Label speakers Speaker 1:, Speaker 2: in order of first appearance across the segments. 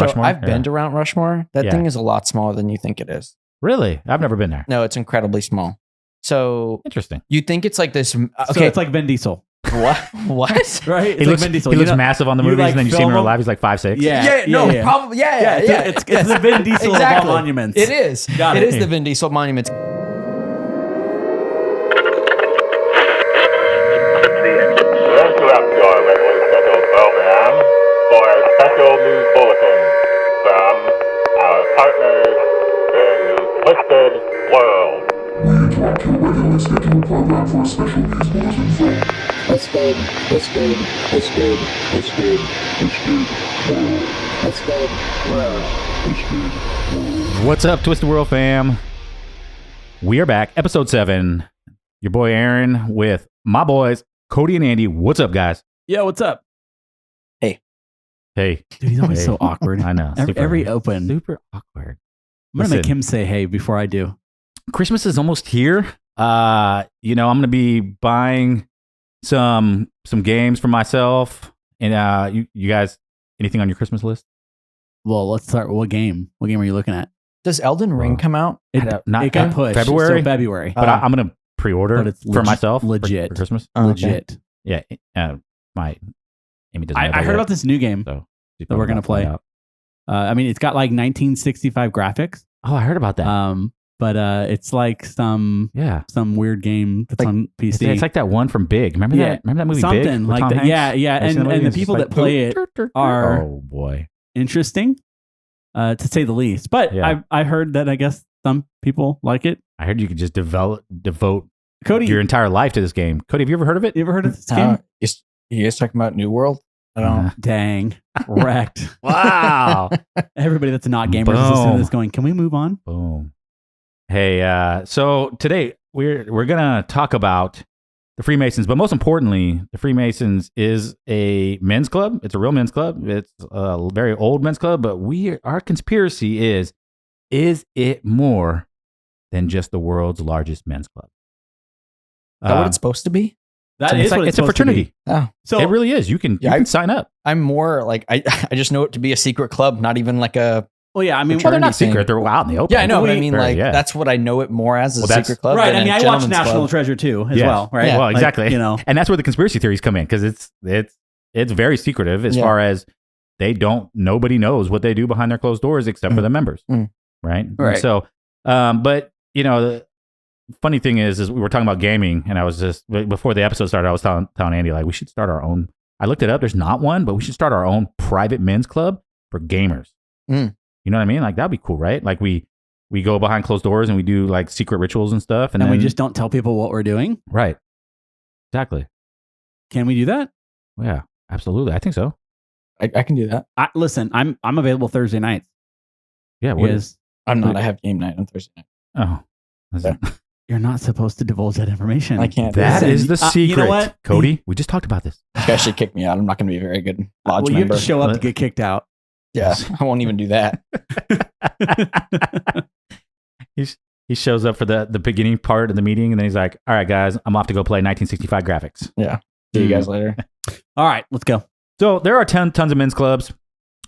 Speaker 1: Rushmore?
Speaker 2: I've been to Mount Rushmore. That thing is a lot smaller than you think it is.
Speaker 1: Really? I've never been there.
Speaker 2: No, it's incredibly small. So
Speaker 1: interesting.
Speaker 2: You think it's like this? Okay,
Speaker 3: so it's like Vin Diesel.
Speaker 2: What?
Speaker 3: Right?
Speaker 1: He looks massive on the movies, and then you see him in real life. He's like 5'6".
Speaker 2: Probably. Yeah.
Speaker 3: It's the Vin Diesel of all monuments.
Speaker 2: It is. It is the Vin Diesel monuments.
Speaker 4: Interrupt your regularly scheduled program for a special news bulletin from our partners in the Twisted World.
Speaker 5: We interrupt your regularly scheduled program for a special news bulletin from Twisted World.
Speaker 1: What's up, Twisted World fam? We are back, episode 7. Your boy Aaron with my boys Cody and Andy. What's up, guys?
Speaker 3: Yeah, what's up?
Speaker 1: Hey.
Speaker 3: Dude, he's always so awkward.
Speaker 1: I know.
Speaker 3: Every open.
Speaker 1: Super awkward.
Speaker 3: I'm going to make him say hey before I do.
Speaker 1: Christmas is almost here. I'm going to be buying some games for myself. And you guys, anything on your Christmas list?
Speaker 3: Well, let's start. What game? What game are you looking at?
Speaker 2: Does Elden Ring come out?
Speaker 3: It got pushed.
Speaker 1: February?
Speaker 3: So February.
Speaker 1: But I'm going to pre-order for myself.
Speaker 3: Legit.
Speaker 1: For Christmas.
Speaker 3: Legit.
Speaker 1: Yeah. My Amy doesn't know
Speaker 3: I heard about this new game
Speaker 1: that
Speaker 3: we're going to play. It's got like 1965 graphics.
Speaker 1: Oh, I heard about that.
Speaker 3: But it's like some weird game that's on PC.
Speaker 1: It's like that one from Big. Remember that movie
Speaker 3: something
Speaker 1: Big?
Speaker 3: Like
Speaker 1: Tom
Speaker 3: that.
Speaker 1: Hanks?
Speaker 3: Yeah. And the people that play it are interesting, to say the least. But I heard that I guess some people like it.
Speaker 1: I heard you could just devote
Speaker 3: Cody,
Speaker 1: your entire life to this game. Cody, have you ever heard of it?
Speaker 3: You ever heard of this game?
Speaker 2: You guys talking about New World? I don't.
Speaker 3: Dang, wrecked.
Speaker 1: Wow.
Speaker 3: Everybody that's not gamers is listening to this going, can we move on?
Speaker 1: Boom. Hey, so today we're gonna talk about the Freemasons, but most importantly, the Freemasons is a men's club. It's a real men's club. It's a very old men's club, but our conspiracy is it more than just the world's largest men's club?
Speaker 2: Is that what it's supposed to be?
Speaker 1: It's a fraternity.
Speaker 2: Oh,
Speaker 1: so it really is. You can sign up.
Speaker 2: I'm more like I just know it to be a secret club, not even like a.
Speaker 3: Well, yeah, I mean,
Speaker 1: they're not secret. They're out in the open.
Speaker 2: Yeah, I know, but I mean, that's what I know it more as a secret club.
Speaker 3: Right. I mean, I watch National Treasure too, as well. Right.
Speaker 1: Yeah. Well, exactly. And that's where the conspiracy theories come in, because it's very secretive as far as nobody knows what they do behind their closed doors except for the members. Right.
Speaker 2: Right.
Speaker 1: So, but the funny thing is we were talking about gaming, and I was just before the episode started, I was telling Andy we should start our own. I looked it up. There's not one, but we should start our own private men's club for gamers. You know what I mean? Like, that'd be cool, right? Like we go behind closed doors and we do like secret rituals and stuff, and then
Speaker 3: we just don't tell people what we're doing.
Speaker 1: Right. Exactly.
Speaker 3: Can we do that?
Speaker 1: Well, yeah, absolutely. I think so.
Speaker 2: I can do that.
Speaker 3: Listen, I'm available Thursday nights.
Speaker 1: Yeah,
Speaker 2: I'm not. I have game night on Thursday night.
Speaker 1: Oh.
Speaker 3: You're not supposed to divulge that information.
Speaker 2: I can't.
Speaker 1: That is the secret.
Speaker 3: You know what,
Speaker 1: Cody? We just talked about this.
Speaker 2: You guys should kick me out. I'm not going to be a very good lodge member.
Speaker 3: You have to show up to get kicked out.
Speaker 2: Yeah, I won't even do that.
Speaker 1: He shows up for the beginning part of the meeting, and then he's like, all right, guys, I'm off to go play 1965 graphics.
Speaker 2: Yeah. See you guys later.
Speaker 3: All right, let's go.
Speaker 1: So there are tons of men's clubs,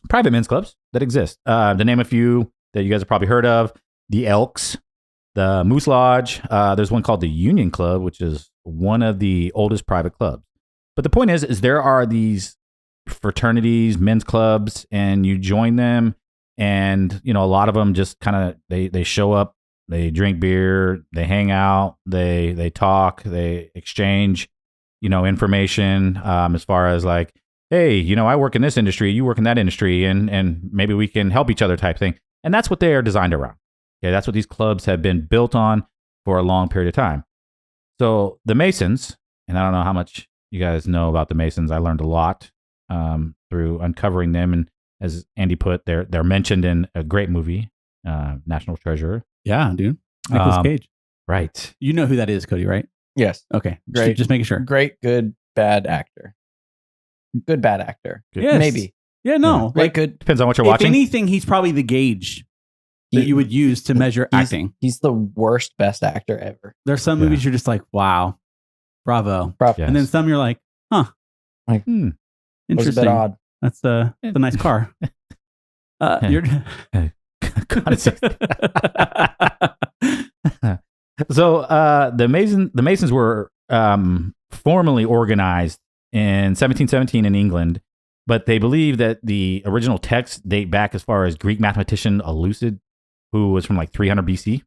Speaker 1: private men's clubs that exist. To name a few that you guys have probably heard of, the Elks, the Moose Lodge. There's one called the Union Club, which is one of the oldest private clubs. But the point is there are these fraternities, men's clubs, and you join them, and a lot of them just kind of they show up, they drink beer, they hang out, they talk, they exchange information, as far as like, hey, I work in this industry, you work in that industry, and maybe we can help each other type thing. And that's what they are designed around. Okay, that's what these clubs have been built on for a long period of time. So the Masons, and I don't know how much you guys know about the Masons, I learned a lot through uncovering them, and as Andy put, they're mentioned in a great movie, National Treasure.
Speaker 3: Yeah, dude, Nicolas Cage.
Speaker 1: Right.
Speaker 3: You know who that is, Cody, right?
Speaker 2: Yes.
Speaker 3: Okay.
Speaker 2: Great.
Speaker 3: Just making sure.
Speaker 2: Great, good, bad actor. Good, bad actor.
Speaker 1: Good.
Speaker 3: Yes.
Speaker 2: Maybe.
Speaker 3: Yeah. No.
Speaker 2: Great, good.
Speaker 1: Depends on what you're
Speaker 3: If
Speaker 1: watching.
Speaker 3: anything, he's probably the gauge that you would use to measure acting.
Speaker 2: He's the worst best actor ever.
Speaker 3: There's some movies you're just like, wow, bravo.
Speaker 1: Yes.
Speaker 3: And then some you're like, huh.
Speaker 2: Like,
Speaker 3: interesting.
Speaker 2: was a bit odd.
Speaker 3: That's a nice car. You're
Speaker 1: So the Masons were formally organized in 1717 in England, but they believe that the original texts date back as far as Greek mathematician Elucid, who was from like 300 BC.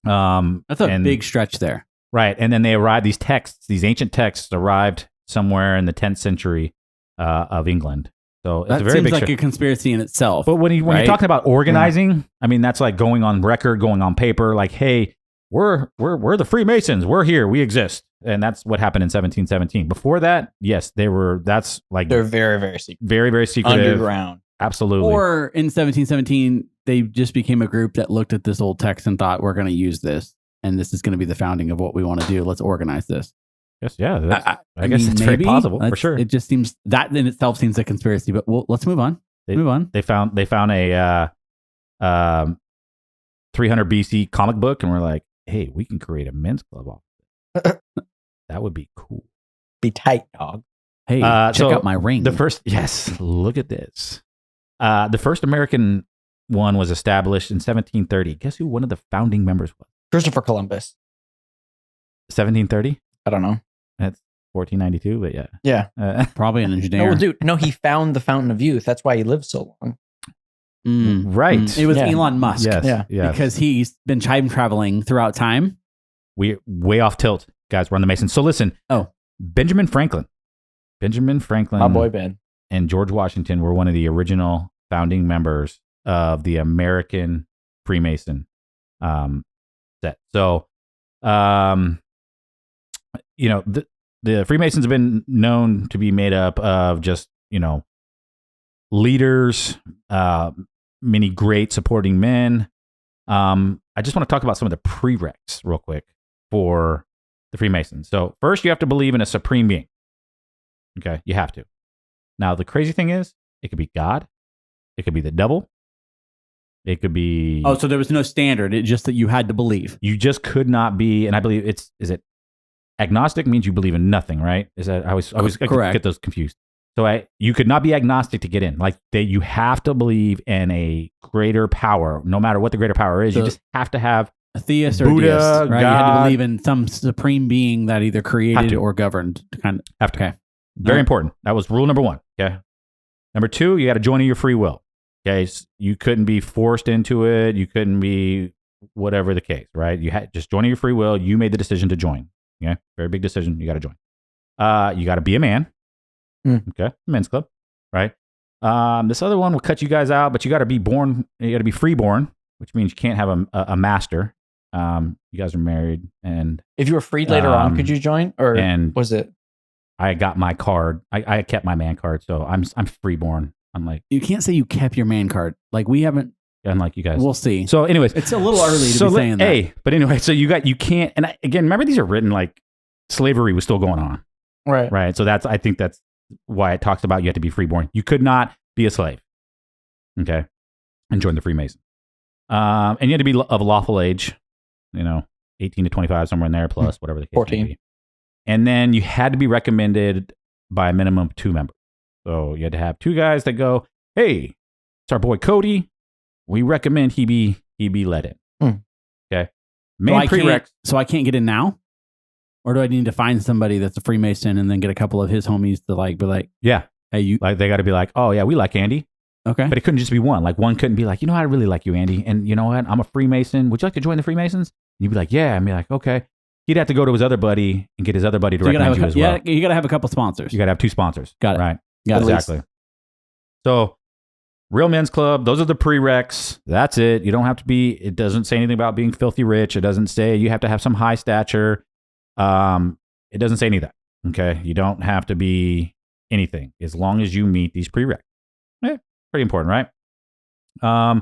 Speaker 3: That's a big stretch there.
Speaker 1: Right. And then they arrived, these ancient texts arrived somewhere in the 10th century of England. So it's
Speaker 3: that
Speaker 1: a very
Speaker 3: seems
Speaker 1: big
Speaker 3: like a conspiracy in itself.
Speaker 1: But when you're talking about organizing, I mean, that's like going on record, going on paper, like, hey, we're the Freemasons. We're here. We exist. And that's what happened in 1717. Before that, yes, they're
Speaker 2: very, very secret.
Speaker 1: Very, very secretive.
Speaker 2: Underground.
Speaker 1: Absolutely.
Speaker 3: Or in 1717, they just became a group that looked at this old text and thought, we're going to use this. And this is going to be the founding of what we want to do. Let's organize this.
Speaker 1: Yes, yeah. I guess it's very possible, for sure.
Speaker 3: It just seems, that in itself seems a conspiracy, but let's move on.
Speaker 1: They found a 300 BC comic book, and we're like, hey, we can create a men's club off of it. That would be cool.
Speaker 2: Be tight, dog.
Speaker 3: Hey, check out my ring.
Speaker 1: Look at this. The first American one was established in 1730. Guess who one of the founding members was?
Speaker 2: Christopher Columbus.
Speaker 1: 1730?
Speaker 2: I don't know.
Speaker 1: That's 1492, but yeah.
Speaker 2: Yeah.
Speaker 3: Probably an engineer.
Speaker 2: No, dude. No, he found the Fountain of Youth. That's why he lived so long.
Speaker 1: Right.
Speaker 3: It was Elon Musk.
Speaker 1: Yes.
Speaker 3: Because he's been time traveling throughout time.
Speaker 1: We're way off tilt, guys. We're on the Masons. So listen. Benjamin Franklin.
Speaker 2: My boy Ben.
Speaker 1: And George Washington were one of the original founding members of the American Freemason set. So, the Freemasons have been known to be made up of just, leaders, many great supporting men. I just want to talk about some of the prereqs real quick for the Freemasons. So first, you have to believe in a supreme being. Okay, you have to. Now, the crazy thing is, it could be God. It could be the devil. It could be...
Speaker 3: Oh, so there was no standard. It's just that you had to believe.
Speaker 1: You just could not be, and I believe is it agnostic means you believe in nothing, right? Is that I always
Speaker 3: correct.
Speaker 1: Get those confused. So you could not be agnostic to get in. Like you have to believe in a greater power, no matter what the greater power is. You just have to have
Speaker 3: a theist or
Speaker 1: Buddha,
Speaker 3: a deist, right?
Speaker 1: God.
Speaker 3: You had to believe in some supreme being that either created or governed.
Speaker 1: Okay. Very important. That was rule number 1. Okay. Number 2, you got to join in your free will. Okay. So you couldn't be forced into it. You couldn't be whatever the case, right? You had just joining your free will. You made the decision to join. Okay. Very big decision. You got to join. You got to be a man. Okay. Men's club. Right. This other one will cut you guys out, but you got to be born. You got to be freeborn, which means you can't have a master. You guys are married, and
Speaker 2: if you were freed later on, could you join, or was it?
Speaker 1: I got my card. I kept my man card, so I'm freeborn. I'm like,
Speaker 3: you can't say you kept your man card. Like we haven't.
Speaker 1: Unlike you guys,
Speaker 3: we'll see.
Speaker 1: So, anyways,
Speaker 3: it's a little early to be saying that.
Speaker 1: Hey, but anyway, so you can't. And again, remember these are written like slavery was still going on,
Speaker 2: right?
Speaker 1: Right. So I think that's why it talks about you have to be freeborn. You could not be a slave. Okay, and join the Freemason. And you had to be of lawful age. 18 to 25, somewhere in there, plus whatever the case
Speaker 2: 14.
Speaker 1: may be. And then you had to be recommended by a minimum of 2 members. So you had to have 2 guys that go, hey, it's our boy Cody. We recommend he be let in. Okay. Main prereqs.
Speaker 3: So I can't get in now? Or do I need to find somebody that's a Freemason and then get a couple of his homies to be like,
Speaker 1: yeah,
Speaker 3: hey, you
Speaker 1: like they got to be like, oh yeah, we like Andy.
Speaker 3: Okay.
Speaker 1: But it couldn't just be one. Like one couldn't be like, I really like you, Andy. And you know what? I'm a Freemason. Would you like to join the Freemasons? And you'd be like, yeah. And be like, okay. He'd have to go to his other buddy and get his other buddy to recommend you as well.
Speaker 3: Yeah, you got to have a couple sponsors.
Speaker 1: You got to have 2 sponsors.
Speaker 3: Got it.
Speaker 1: Right.
Speaker 3: Got it.
Speaker 1: Exactly. So, real men's club, those are the prereqs. That's it. You don't have to be, it doesn't say anything about being filthy rich. It doesn't say you have to have some high stature. It doesn't say any of that. Okay. You don't have to be anything as long as you meet these prereqs. Pretty important, right?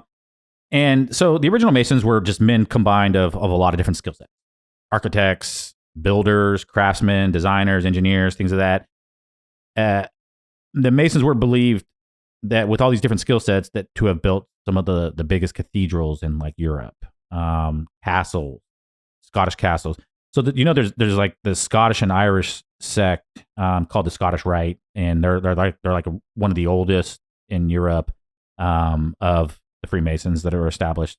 Speaker 1: And so the original Masons were just men combined of a lot of different skill sets. Architects, builders, craftsmen, designers, engineers, things of that. The Masons were believed that with all these different skill sets that to have built some of the biggest cathedrals in like Europe, castles, Scottish castles. So that, there's like the Scottish and Irish sect called the Scottish Rite, and they're like one of the oldest in Europe. of the Freemasons that are established.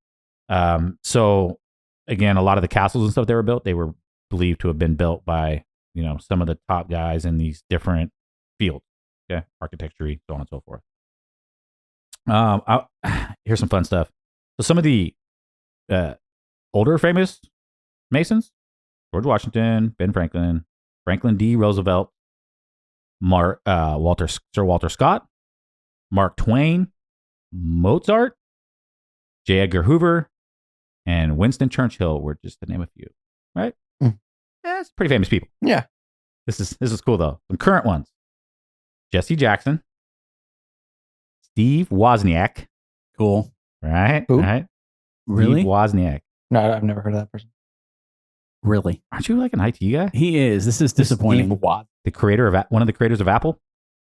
Speaker 1: So again, a lot of the castles and stuff they were believed to have been built by, some of the top guys in these different fields. Okay. Architecture, so on and so forth. Here's some fun stuff. So some of the older famous Masons: George Washington, Ben Franklin, Franklin D. Roosevelt, Sir Walter Scott, Mark Twain, Mozart, J. Edgar Hoover, and Winston Churchill were just to name a few. Right? Yeah, it's pretty famous people.
Speaker 2: Yeah.
Speaker 1: This is cool though. Some current ones: Jesse Jackson, Steve Wozniak.
Speaker 3: Cool.
Speaker 1: Right?
Speaker 2: Who?
Speaker 1: Right?
Speaker 3: Really?
Speaker 1: Steve Wozniak.
Speaker 2: No, I've never heard of that person.
Speaker 3: Really?
Speaker 1: Aren't you like an IT guy?
Speaker 3: He is. This is disappointing.
Speaker 2: Steve Woz.
Speaker 1: The creator of one of the creators of Apple.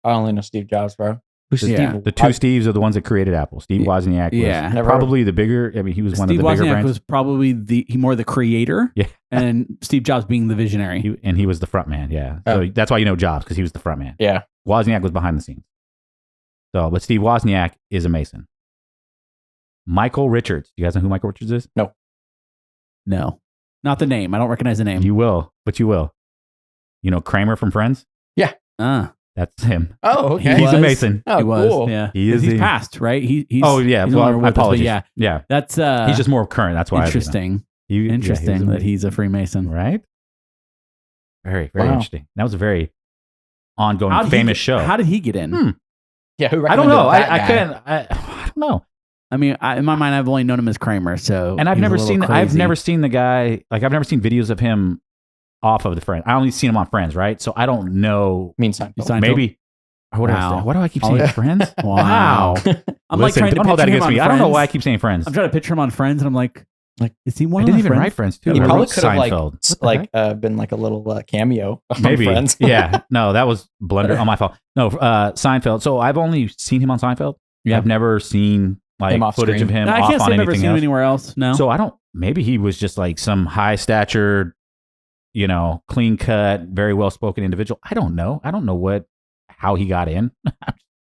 Speaker 2: I only know Steve Jobs, bro. Who's
Speaker 3: Yeah.
Speaker 2: Steve?
Speaker 1: The two Steves are the ones that created Apple. Steve Wozniak was
Speaker 3: Yeah.
Speaker 2: Never
Speaker 1: probably the bigger. I mean, he was one of
Speaker 3: Steve
Speaker 1: the bigger
Speaker 3: Wozniak
Speaker 1: brands.
Speaker 3: was probably more the creator.
Speaker 1: Yeah.
Speaker 3: And Steve Jobs being the visionary.
Speaker 1: He was the front man. Yeah.
Speaker 2: Oh.
Speaker 1: So that's why you know Jobs, because he was the front man.
Speaker 2: Yeah.
Speaker 1: Wozniak was behind the scenes. So, but Steve Wozniak is a Mason. Michael Richards. Do you guys know who Michael Richards is?
Speaker 3: No. Not the name. I don't recognize the name.
Speaker 1: You will, but you will. You know Kramer from Friends? That's him.
Speaker 2: Oh, okay.
Speaker 1: He's a Mason.
Speaker 2: Oh,
Speaker 3: He was.
Speaker 2: cool.
Speaker 3: Yeah.
Speaker 1: He's
Speaker 3: He's passed, right? He's
Speaker 1: Oh yeah.
Speaker 3: he's no
Speaker 1: Well,
Speaker 3: longer
Speaker 1: my
Speaker 3: with us, but
Speaker 1: apologies.
Speaker 3: yeah.
Speaker 1: Yeah.
Speaker 3: That's
Speaker 1: He's just more current. That's why.
Speaker 3: interesting.
Speaker 1: Interesting
Speaker 3: That he's a Freemason.
Speaker 1: right. Very, very
Speaker 2: Wow.
Speaker 1: interesting. That was a very ongoing, famous show.
Speaker 3: How did he get in?
Speaker 2: Yeah, who
Speaker 1: I don't know.
Speaker 2: recommended that
Speaker 1: I
Speaker 2: guy?
Speaker 1: couldn't. I don't know.
Speaker 3: I mean, in my mind, I've only known him as Kramer. So,
Speaker 1: And I've
Speaker 3: he's a
Speaker 1: never
Speaker 3: little
Speaker 1: seen.
Speaker 3: crazy.
Speaker 1: I've never seen the guy. Like I've never seen videos of him off of the Friends. I only seen him on Friends, right? So I don't know.
Speaker 2: Mean Seinfeld.
Speaker 3: Seinfeld?
Speaker 1: Maybe. What
Speaker 3: Wow.
Speaker 1: Why do I keep
Speaker 3: Oh,
Speaker 1: saying
Speaker 3: yeah.
Speaker 1: Friends?
Speaker 3: Wow. I'm like
Speaker 1: Listen,
Speaker 3: trying to
Speaker 1: don't hold that
Speaker 3: picture him
Speaker 1: against
Speaker 3: on
Speaker 1: me. I don't know
Speaker 3: Friends.
Speaker 1: why I keep saying Friends.
Speaker 3: I'm trying to picture him on Friends, and I'm like, is he one
Speaker 1: I
Speaker 3: of
Speaker 1: didn't
Speaker 3: the
Speaker 1: even
Speaker 3: Friends?
Speaker 1: write Friends too.
Speaker 2: He
Speaker 1: I
Speaker 2: probably
Speaker 1: wrote
Speaker 2: could have
Speaker 1: Seinfeld. What the heck?
Speaker 2: been like a little cameo on
Speaker 1: Maybe.
Speaker 2: Friends.
Speaker 1: Yeah. No, that was blunder on my fault. No, Seinfeld. So I've only seen him on Seinfeld.
Speaker 3: Yeah.
Speaker 1: I've never seen like
Speaker 2: Him off
Speaker 1: footage
Speaker 2: screen.
Speaker 1: of him
Speaker 3: No, I
Speaker 1: off
Speaker 3: can't
Speaker 1: on
Speaker 3: say I've ever
Speaker 1: anything
Speaker 3: seen him
Speaker 1: else.
Speaker 3: anywhere else. No.
Speaker 1: So I don't. Maybe he was just like some high statured, clean cut, very well spoken individual. I don't know. I don't know how he got in,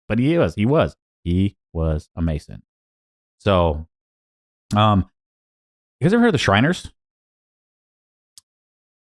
Speaker 1: but he was a Mason. So, you guys ever heard of the Shriners?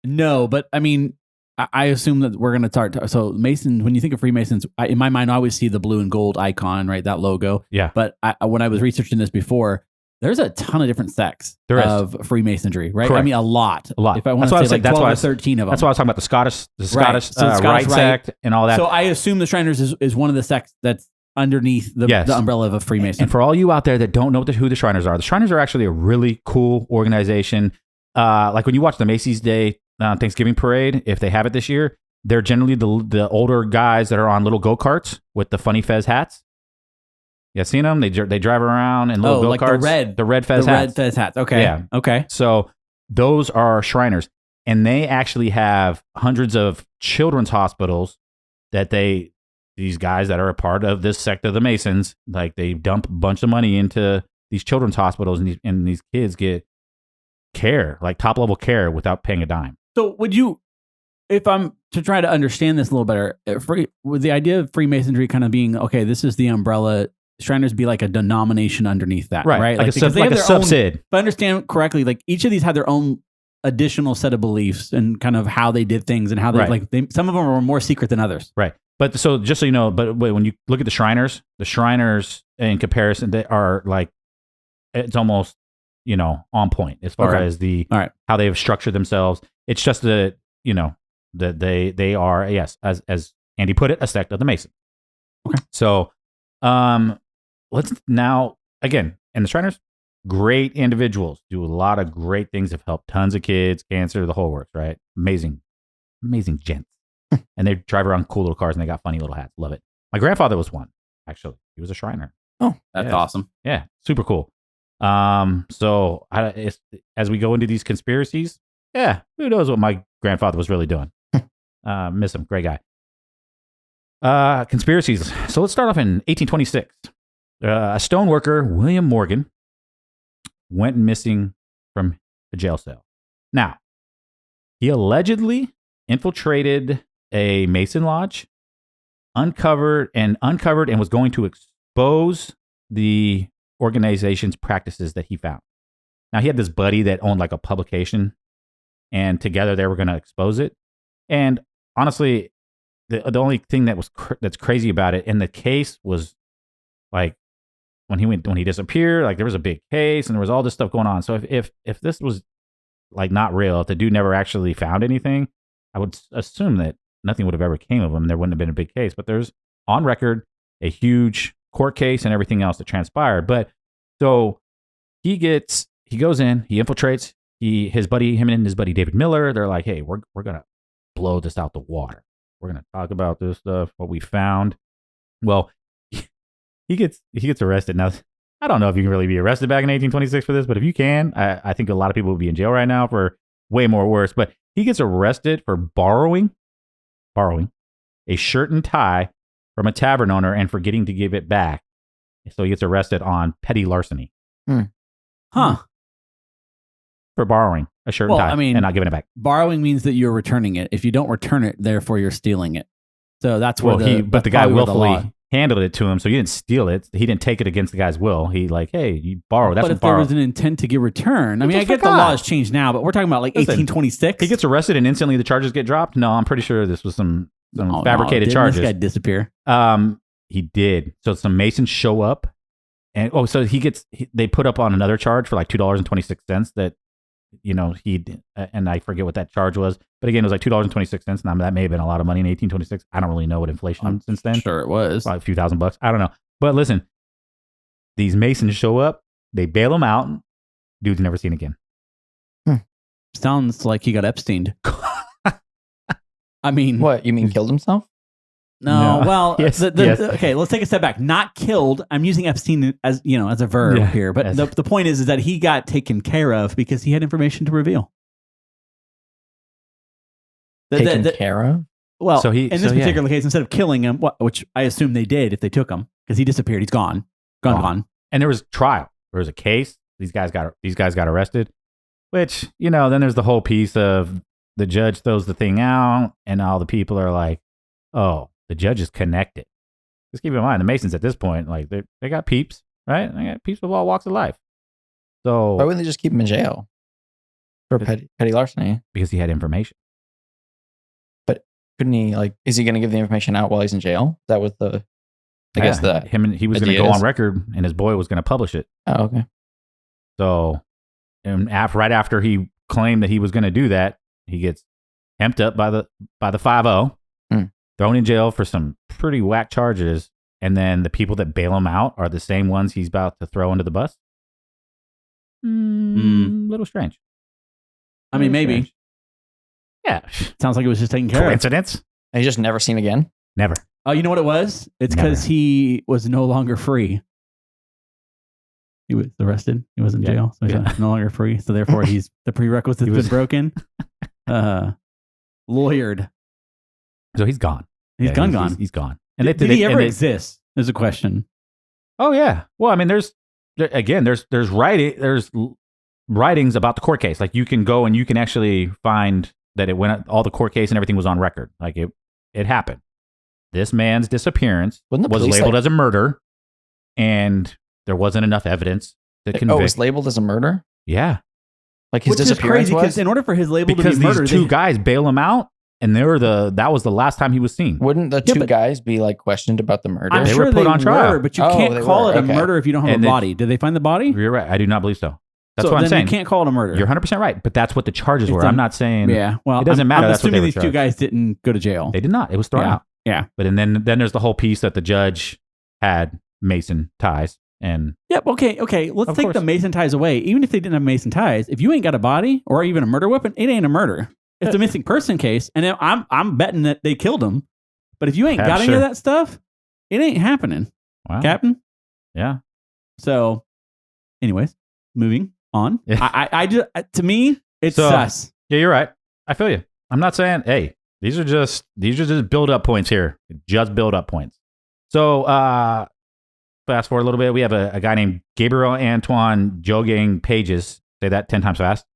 Speaker 3: No, but I mean, I assume that we're going to start. So Masons, when you think of Freemasons, in my mind, I always see the blue and gold icon, right? That logo.
Speaker 1: Yeah.
Speaker 3: But when I was researching this before, there's a ton of different sects
Speaker 1: There is.
Speaker 3: of Freemasonry, right?
Speaker 1: Correct.
Speaker 3: I mean, a lot.
Speaker 1: A lot.
Speaker 3: If I want
Speaker 1: That's
Speaker 3: to
Speaker 1: why I
Speaker 3: say
Speaker 1: was
Speaker 3: like
Speaker 1: like- that's
Speaker 3: 12
Speaker 1: why I
Speaker 3: or
Speaker 1: was-
Speaker 3: 13 of them.
Speaker 1: That's why I was talking about the Scottish
Speaker 3: So the Scottish
Speaker 1: Rite
Speaker 3: Rite.
Speaker 1: sect and all that.
Speaker 3: So I assume the Shriners is one of the sects that's underneath the
Speaker 1: Yes.
Speaker 3: umbrella of a Freemason.
Speaker 1: And for all you out there that don't know who the Shriners are actually a really cool organization. Like when you watch the Macy's Day Thanksgiving Parade, if they have it this year, they're generally the older guys that are on little go-karts with the funny fez hats. You seen them? They drive around in little
Speaker 3: like
Speaker 1: go-karts.
Speaker 3: the
Speaker 1: red fez
Speaker 3: the
Speaker 1: hats.
Speaker 3: red fez hats. Okay.
Speaker 1: Yeah.
Speaker 3: Okay.
Speaker 1: So those are Shriners. And they actually have hundreds of children's hospitals that these guys that are a part of this sect of the Masons, like they dump a bunch of money into these children's hospitals and these kids get care, like top level care without paying a dime.
Speaker 3: So would you, if I'm to try to understand this a little better, would the idea of Freemasonry kind of being, okay, this is the umbrella, Shriners be like a denomination underneath that, right?
Speaker 1: Like
Speaker 3: because
Speaker 1: a subsid.
Speaker 3: If I understand correctly, like each of these had their own additional set of beliefs and kind of how they did things and how they,
Speaker 1: Right.
Speaker 3: some of them were more secret than others.
Speaker 1: Right. But so just so you know, but when you look at the Shriners in comparison, they are like, it's almost, on point as far
Speaker 3: Okay.
Speaker 1: as
Speaker 3: All right.
Speaker 1: how they've structured themselves. It's just that they are, yes, as Andy put it, a sect of the Mason.
Speaker 3: Okay.
Speaker 1: So, let's now, again, and the Shriners, great individuals, do a lot of great things, have helped tons of kids, cancer, the whole works, right? Amazing gents. And they drive around cool little cars and they got funny little hats. Love it. My grandfather was one, actually. He was a Shriner.
Speaker 3: Oh, that's
Speaker 1: Yeah.
Speaker 3: awesome.
Speaker 1: Yeah, super cool. So as we go into these conspiracies, yeah, who knows what my grandfather was really doing? Miss him, great guy. Conspiracies. So let's start off in 1826. A stone worker, William Morgan, went missing from a jail cell. Now, he allegedly infiltrated a Mason lodge, uncovered and was going to expose the organization's practices that he found. Now, he had this buddy that owned like a publication, and together they were going to expose it. And honestly, the only thing that was that's crazy about it, and the case was like when he disappeared, like there was a big case and there was all this stuff going on. So if this was like not real, if the dude never actually found anything, I would assume that nothing would have ever came of him. There wouldn't have been a big case. But there's on record a huge court case and everything else that transpired. But so he goes in, he infiltrates. Him and his buddy David Miller, they're like, hey, we're gonna blow this out the water. We're gonna talk about this stuff, what we found. Well, he gets arrested. Now, I don't know if you can really be arrested back in 1826 for this, but if you can, I think a lot of people would be in jail right now for way more worse. But he gets arrested for borrowing a shirt and tie from a tavern owner and forgetting to give it back. So he gets arrested on petty larceny.
Speaker 3: Huh.
Speaker 1: For borrowing a shirt and tie and not giving it back.
Speaker 3: Borrowing means that you're returning it. If you don't return it, therefore you're stealing it. So that's where
Speaker 1: the guy willfully handled it to him, so he didn't steal it. He didn't take it against the guy's will. He like, hey, you borrowed. That's
Speaker 3: but if there was an intent to get return, I mean, I get the law has changed now, but we're talking about like 1826.
Speaker 1: He gets arrested and instantly the charges get dropped. No, I'm pretty sure this was some fabricated charges.
Speaker 3: This guy disappear?
Speaker 1: He did. So some Masons show up, and so they put up on another charge for like $2.26 that. And I forget what that charge was, but again, it was like $2.26. Now that may have been a lot of money in 1826. I don't really know what inflation since then.
Speaker 3: Sure, it was
Speaker 1: probably a few $1,000. I don't know, but listen, these Masons show up, they bail him out. Dude's never seen again.
Speaker 3: Sounds like he got Epsteined. I mean,
Speaker 2: what you mean? Killed himself?
Speaker 3: No. Well,
Speaker 1: yes,
Speaker 3: okay, let's take a step back. Not killed. I'm using Epstein as a verb here, but the point is that he got taken care of because he had information to reveal.
Speaker 2: Taken care of?
Speaker 3: Well, so in this particular case, instead of killing him, which I assume they did if they took him, because he disappeared. He's gone. And
Speaker 1: there was trial. There was a case. These guys got arrested. Which then there's the whole piece of the judge throws the thing out, and all the people are like, oh. The judge is connected. Just keep in mind, the Masons at this point, like they got peeps, right? They got peeps of all walks of life. So
Speaker 2: why wouldn't they just keep him in jail for petty larceny?
Speaker 1: Because he had information.
Speaker 2: But couldn't he? Like, is he going to give the information out while he's in jail? That was the. I guess
Speaker 1: he was going to go on record, and his boy was going to publish it.
Speaker 2: Oh, okay.
Speaker 1: So, and right after he claimed that he was going to do that, he gets hemped up by the 5-0. Thrown in jail for some pretty whack charges, and then the people that bail him out are the same ones he's about to throw under the bus. Little strange.
Speaker 3: I mean, maybe.
Speaker 1: Strange. Yeah.
Speaker 3: Sounds like it was just taken care of.
Speaker 1: Coincidence?
Speaker 2: And he's just never seen again?
Speaker 1: Never.
Speaker 3: Oh, you know what it was? It's because he was no longer free. He was arrested. He was in jail. So he's no longer free. So therefore, the prerequisite has been broken. Lawyered.
Speaker 1: So he's gone.
Speaker 3: He's gone.
Speaker 1: He's gone.
Speaker 3: And did he ever exist? There's a question.
Speaker 1: Oh yeah. Well, I mean, there's writings about the court case. Like you can go and you can actually find that all the court case and everything was on record. Like it happened. This man's disappearance was labeled as a murder, and there wasn't enough evidence to convict.
Speaker 2: Oh, it was labeled as a murder?
Speaker 1: Yeah.
Speaker 2: Like his disappearance was?
Speaker 3: Because in order for his label to be murder,
Speaker 1: because these two guys bail him out. And that was the last time he was seen.
Speaker 2: Wouldn't the two guys be like questioned about the murder?
Speaker 3: I'm sure they put on trial, but you can't call it a murder if you don't have a body. Did they find the body?
Speaker 1: You're right. I do not believe so. That's what I'm saying.
Speaker 3: You can't call it a murder.
Speaker 1: You're 100% right. But that's what the charges were. I'm not saying.
Speaker 3: Yeah. Well,
Speaker 1: it doesn't matter.
Speaker 3: I'm assuming these two guys didn't go to jail.
Speaker 1: They did not. It was thrown out.
Speaker 3: Yeah.
Speaker 1: But then there's the whole piece that the judge had Mason ties and.
Speaker 3: Yep. Okay. Let's take the Mason ties away. Even if they didn't have Mason ties, if you ain't got a body or even a murder weapon, it ain't a murder. It's a missing person case, and I'm betting that they killed him. But if you ain't got any of that stuff, it ain't happening, Captain.
Speaker 1: Yeah.
Speaker 3: So, anyways, moving on. I just to me, it's sus.
Speaker 1: Yeah, you're right. I feel you. I'm not saying, hey, these are just build up points here. Just build up points. So, fast forward a little bit. We have a guy named Gabriel Antoine Jogang Pages. Say that 10 times fast.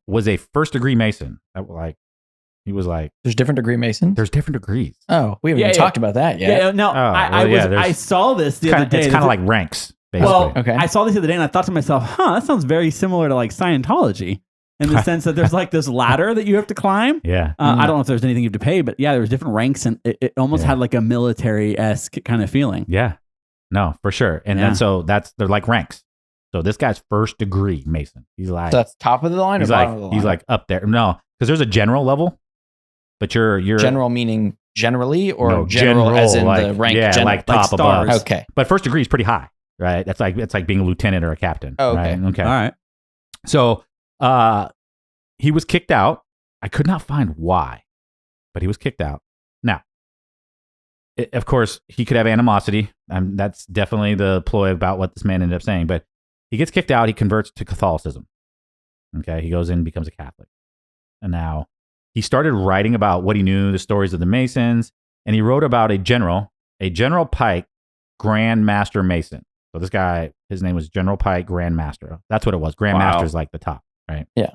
Speaker 1: Was a first degree Mason. Like He was like,
Speaker 2: There's different degree Masons?
Speaker 1: there's different degrees.
Speaker 2: Oh, we haven't even talked about that yet.
Speaker 3: Yeah, no, I saw this the other day.
Speaker 1: It's kind of like ranks, basically.
Speaker 3: Well,
Speaker 2: Okay.
Speaker 3: I saw this the other day and I thought to myself, that sounds very similar to like Scientology in the sense that there's like this ladder that you have to climb.
Speaker 1: Yeah.
Speaker 3: I don't know if there's anything you have to pay, but yeah, there was different ranks and it almost had like a military-esque kind of feeling.
Speaker 1: Yeah. No, for sure. And then so they're like ranks. So this guy's first degree Mason. He's like,
Speaker 2: So that's top of the line or bottom of the line?
Speaker 1: He's like up there. No, because there's a general level, but you're
Speaker 2: general meaning generally or
Speaker 1: no,
Speaker 2: general as in
Speaker 1: like,
Speaker 2: the rank?
Speaker 1: Yeah, like top
Speaker 3: stars.
Speaker 1: above.
Speaker 2: Okay.
Speaker 1: But first degree is pretty high, right? It's like being a lieutenant or a captain.
Speaker 2: Oh, okay.
Speaker 1: Right? Okay.
Speaker 3: All right.
Speaker 1: So he was kicked out. I could not find why, but he was kicked out. Now, of course, he could have animosity. That's definitely the ploy about what this man ended up saying. But he gets kicked out. He converts to Catholicism. Okay. He goes in and becomes a Catholic. And now he started writing about what he knew, the stories of the Masons. And he wrote about a General Pike Grand Master Mason. So this guy, his name was General Pike Grand Master. That's what it was. Grand Master is like the top, right?
Speaker 2: Yeah.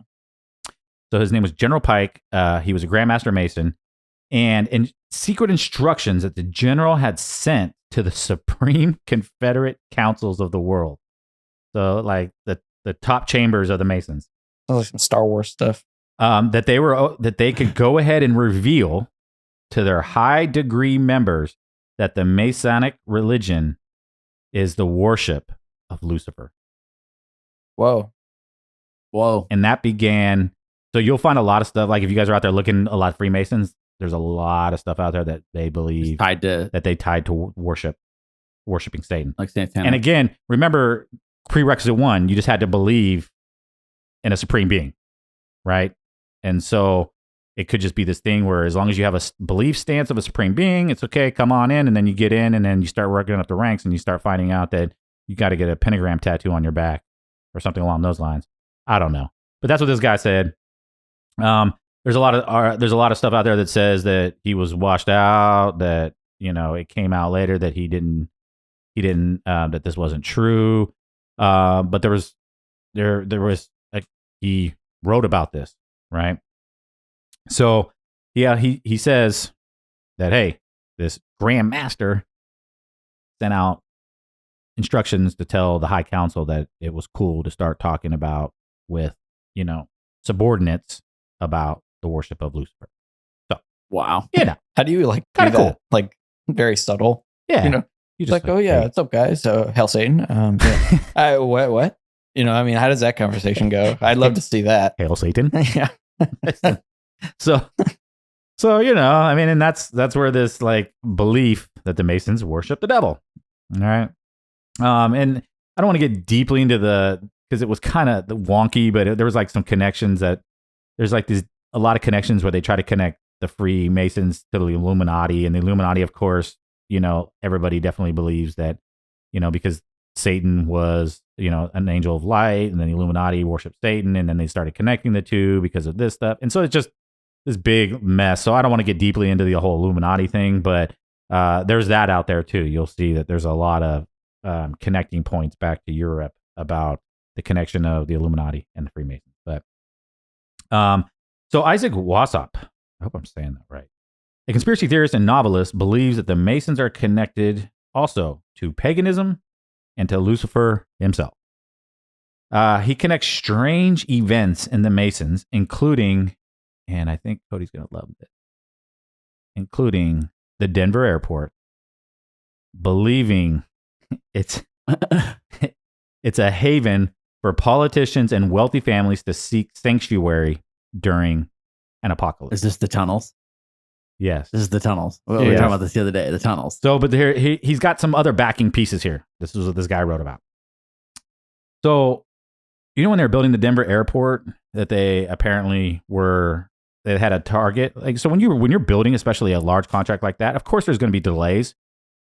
Speaker 1: So his name was General Pike. He was a Grand Master Mason. And in secret instructions that the general had sent to the Supreme Confederate Councils of the world. So like the top chambers of the Masons.
Speaker 2: Sounds like some Star Wars stuff.
Speaker 1: That they could go ahead and reveal to their high degree members that the Masonic religion is the worship of Lucifer.
Speaker 2: Whoa.
Speaker 1: And that began. So you'll find a lot of stuff. Like if you guys are out there looking a lot of Freemasons, there's a lot of stuff out there that they believe they tied to worshiping Satan.
Speaker 3: Like Satan.
Speaker 1: And again, remember prerequisite 1, you just had to believe in a supreme being, right? And so it could just be this thing where as long as you have a belief stance of a supreme being, it's okay, come on in. And then you get in and then you start working up the ranks and you start finding out that you got to get a pentagram tattoo on your back or something along those lines. I don't know. But that's what this guy said. There's a lot of stuff out there that says that he was washed out, that, it came out later that he didn't, that this wasn't true. But there was he wrote about this, right? So, yeah, he says that, hey, this Grand Master sent out instructions to tell the High Council that it was cool to start talking about with, subordinates about the worship of Lucifer. So,
Speaker 3: wow.
Speaker 2: How do you like
Speaker 1: Kinda
Speaker 2: do that?
Speaker 1: cool.
Speaker 2: Like very subtle.
Speaker 1: Yeah.
Speaker 2: You just like, oh yeah, what's up, guys? Hail Satan. Yeah. What? How does that conversation go? I'd love to see that.
Speaker 1: Hail Satan.
Speaker 2: Yeah.
Speaker 1: So, and that's where this like belief that the Masons worship the devil. All right. And I don't want to get deeply into because it was kind of wonky, but there was like some connections that there's like a lot of connections where they try to connect the Freemasons to the Illuminati, and the Illuminati, of course, everybody definitely believes that, because Satan was, an angel of light, and then the Illuminati worshiped Satan, and then they started connecting the two because of this stuff. And so it's just this big mess. So I don't want to get deeply into the whole Illuminati thing, but there's that out there too. You'll see that there's a lot of connecting points back to Europe about the connection of the Illuminati and the Freemasons. But so Isaac Wassop, I hope I'm saying that right, a conspiracy theorist and novelist, believes that the Masons are connected also to paganism and to Lucifer himself. He connects strange events in the Masons, including, and I think Cody's going to love this, including the Denver airport, believing it's a haven for politicians and wealthy families to seek sanctuary during an apocalypse.
Speaker 3: Is this the tunnels?
Speaker 1: Yes.
Speaker 3: This is the tunnels. We were talking about this the other day, the tunnels.
Speaker 1: So, but here he's got some other backing pieces here. This is what this guy wrote about. So, when they were building the Denver airport, that they apparently they had a target. Like, so when you're building, especially a large contract like that, of course there's going to be delays.